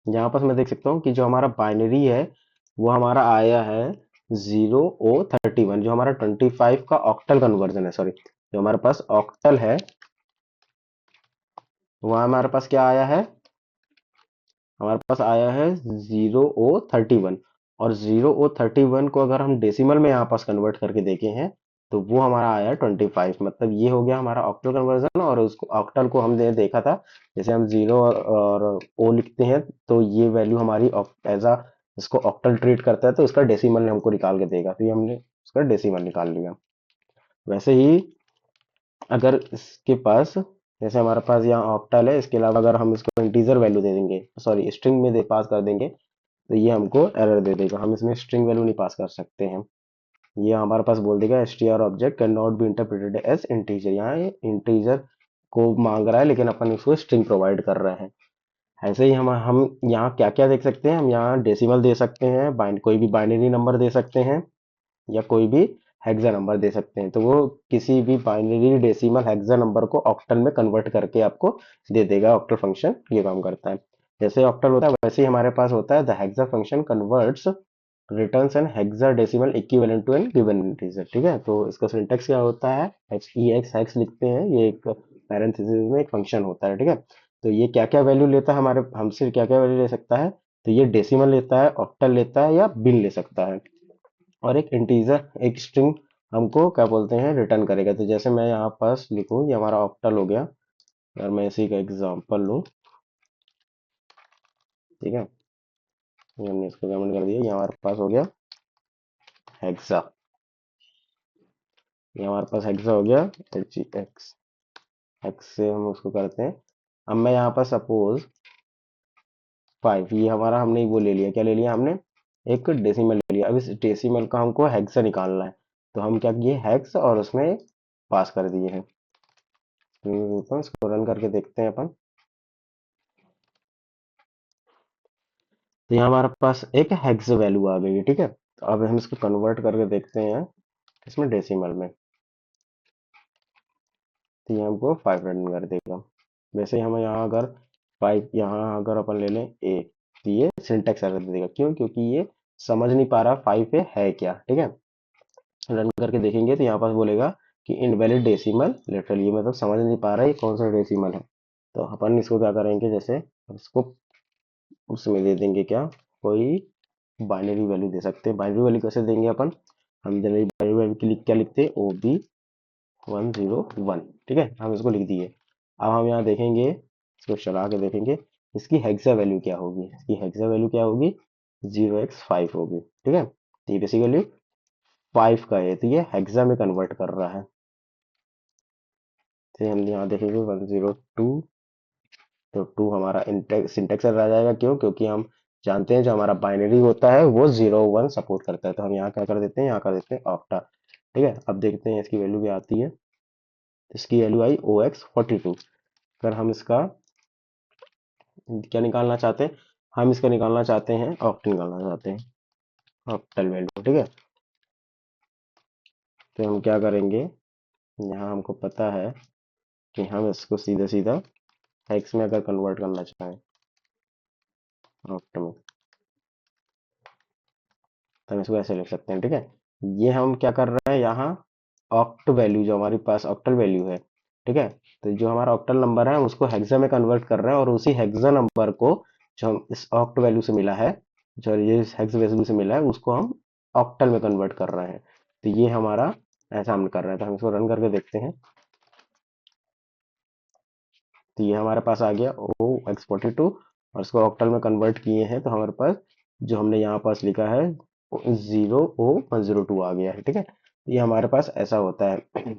यहाँ पर मैं देख सकता हूँ कि जो हमारा बाइनरी है वो हमारा आया है 0O31, जो हमारा 25 का ऑक्टल कन्वर्जन है। सॉरी, जो हमारे पास ऑक्टल है वह हमारे पास क्या आया है, हमारे पास आया है 0O31। और 0O31 को अगर हम डेसिमल में यहाँ पास कन्वर्ट करके देखे हैं तो वो हमारा आया है 25। मतलब ये हो गया हमारा ऑक्टल कन्वर्जन। और उसको ऑक्टल को हमने देखा था, जैसे हम जीरो और ओ लिखते हैं तो ये वैल्यू हमारी एज आ इसको ऑक्टल ट्रीट करता है तो उसका डेसिमल हमको निकाल के देगा। तो ये हमने उसका डेसिमल निकाल लिया। वैसे ही अगर इसके पास, जैसे हमारे पास यहाँ ऑक्टल है, इसके अलावा अगर हम इसको इंटीजर वैल्यू दे देंगे, सॉरी स्ट्रिंग में दे पास कर देंगे तो ये हमको एरर दे देगा। हम इसमें स्ट्रिंग वैल्यू नहीं पास कर सकते हैं। ये हमारे पास बोल देगा str object can not be interpreted as integer. यहाँ ये इंटीजर को मांग रहा है लेकिन अपन उसको स्ट्रिंग प्रोवाइड कर रहे हैं। ऐसे ही हम यहाँ क्या क्या देख सकते हैं, हम यहाँ डेसिमल दे सकते हैं, कोई भी बाइनरी नंबर दे सकते हैं या कोई भी हेक्सा नंबर दे सकते हैं। तो वो किसी भी बाइनरी, डेसिमल, हेक्सा नंबर को ऑक्टल में कन्वर्ट करके आपको दे देगा। ऑक्टल फंक्शन ये काम करता है। जैसे ऑक्टल होता है वैसे ही हमारे पास होता है the hexa function converts returns an hexadecimal equivalent to an given integer, ठीक है। तो इसका सिंटेक्स क्या होता है, hex हेक्स लिखते हैं, ये एक पैरेंथेसिस में एक फंक्शन होता है, ठीक है। तो ये क्या क्या वैल्यू लेता है, हमारे हमसे क्या क्या वैल्यू ले सकता है। तो ये डेसिमल लेता है, ऑक्टल लेता है या बिन ले सकता है। और एक इंटीजर, एक स्ट्रिंग हमको क्या बोलते हैं, रिटर्न करेगा। तो जैसे मैं यहाँ पास लिखूँ ये हमारा ऑक्टल हो गया। अगर मैं इसी का एग्जांपल लूँ, ठीक है। ये हमने इसको कमेंट कर दिया, ये हमारे पास हो गया हेक्सा। ये हमारे पास हेक्सा हो गया, HX। एक्स से हम उसको करते हैं। अब मैं यहाँ पर सपोज 5, ये हमारा हमने वो ले लिया, क्या ले लिया हमने, एक डेसिमल ले लिया। अब इस डेसिमल का हमको हेक्सा निकालना है। तो हम क्या किए, हेक्स और उसमें पास कर दिए हैं। इसको रन करके देखते हैं अपन। तो यहाँ हमारे पास एक हेक्स वैल्यू आ गई है, ठीक है। तो अब हम इसको कन्वर्ट करके देखते हैं इसमें डेसिमल में। तो ये हमको 5 रन कर देगा। वैसे ही हम यहाँ अगर 5 यहाँ अगर अपन ले लें ए, तो ये सिंटेक्स एरर दे देगा। क्यों? क्योंकि ये समझ नहीं पा रहा 5 पे है क्या। ठीक है, रन करके देखेंगे तो यहाँ पास बोलेगा कि इनवैलिड डेसिमल लिटरल, ये मतलब समझ नहीं पा रहा है ये कौन सा डेसिमल है। तो अपन इसको क्या करेंगे, जैसे इसको उसमें दे देंगे क्या, कोई बाइनरी वैल्यू दे सकते हैं। बाइनरी वैल्यू कैसे देंगे अपन, हम जनरली बाइनरी वैल्यू के लिए क्या लिखते हैं, ओ बी 101। ठीक है, हम इसको लिख दिए। अब हम यहाँ देखेंगे, इसको चला के देखेंगे इसकी हेक्सा वैल्यू क्या होगी। इसकी हेक्सा वैल्यू क्या होगी, 0x5 होगी। ठीक है, तो ये बेसिक वैल्यू 5 का है, तो ये हेक्सा में कन्वर्ट कर रहा है। तो हम यहाँ देखेंगे 102, तो 2 हमारा सिंटेक्स एरर आ जाएगा। क्यों? क्योंकि हम जानते हैं जो हमारा बाइनरी होता है वो 0 1 सपोर्ट करता है। तो हम यहाँ क्या कर देते हैं, यहाँ कर देते हैं ऑक्टा। ठीक है, अब देखते हैं इसकी वैल्यू क्या आती है। इसकी वैल्यू आई OX42। अगर हम इसका क्या निकालना चाहते हैं, हम इसका निकालना चाहते हैं ऑक्टल निकालना चाहते हैं, ऑक्टल वैल्यू। ठीक है, तो हम क्या करेंगे, यहाँ हमको पता है कि हम इसको सीधा सीधा हेक्स में अगर कन्वर्ट करना चाहें ऑक्ट में, तो हम इसको ऐसे लिख सकते हैं। ठीक है, ये हम क्या कर रहे हैं यहाँ, ऑक्ट वैल्यू जो हमारे पास ऑक्टल वैल्यू है। ठीक है, तो जो हमारा ऑक्टल नंबर है हम उसको हेक्सा में कन्वर्ट कर रहे हैं, और उसी हेक्सा नंबर को जो हम इस ऑक्ट वैल्यू से मिला है, जो ये हेक्स वैल्यू से मिला है, उसको हम ऑक्टल में कन्वर्ट कर रहे हैं। तो ये हमारा ऐसा हम कर रहे हैं। तो हम इसको रन करके देखते हैं, तो ये हमारे पास आ गया OX42, और इसको ऑक्टल में कन्वर्ट किए हैं तो हमारे पास जो हमने यहाँ पास लिखा है 0O102 आ गया है। ठीक है, ये हमारे पास ऐसा होता है।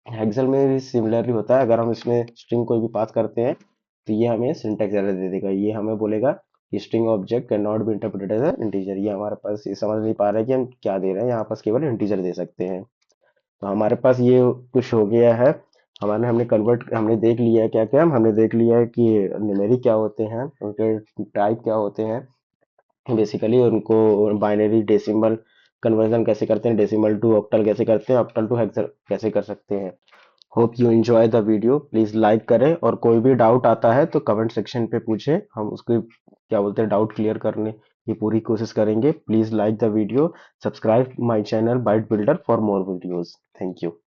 हेक्सल में भी सिमिलरली होता है, अगर हम इसमें स्ट्रिंग कोई भी पास करते हैं तो ये हमें सिंटैक्स एरर दे देगा। ये हमें बोलेगा कि string object can not be interpreted as an integer. ये हमारे पास ये समझ नहीं पा रहा है कि हम क्या दे रहे हैं, यहाँ पास केवल इंटीजर दे सकते हैं। तो हमारे पास ये कुछ हो गया है। हमारे हमने कन्वर्ट हमने देख लिया है क्या क्या, हमने देख लिया है कि न्यूमेरिक क्या होते हैं, उनके टाइप क्या होते हैं बेसिकली, उनको बाइनरी डेसिमल कन्वर्जन कैसे करते हैं, डेसिमल टू ऑक्टल कैसे करते हैं, ऑक्टल टू हेक्सा कैसे कर सकते हैं। Hope you enjoy the video, please like करें, और कोई भी डाउट आता है तो कमेंट सेक्शन पे पूछें, हम उसको क्या बोलते हैं डाउट क्लियर करने की पूरी कोशिश करेंगे। Please like the video, subscribe my channel byte builder for more videos. Thank you.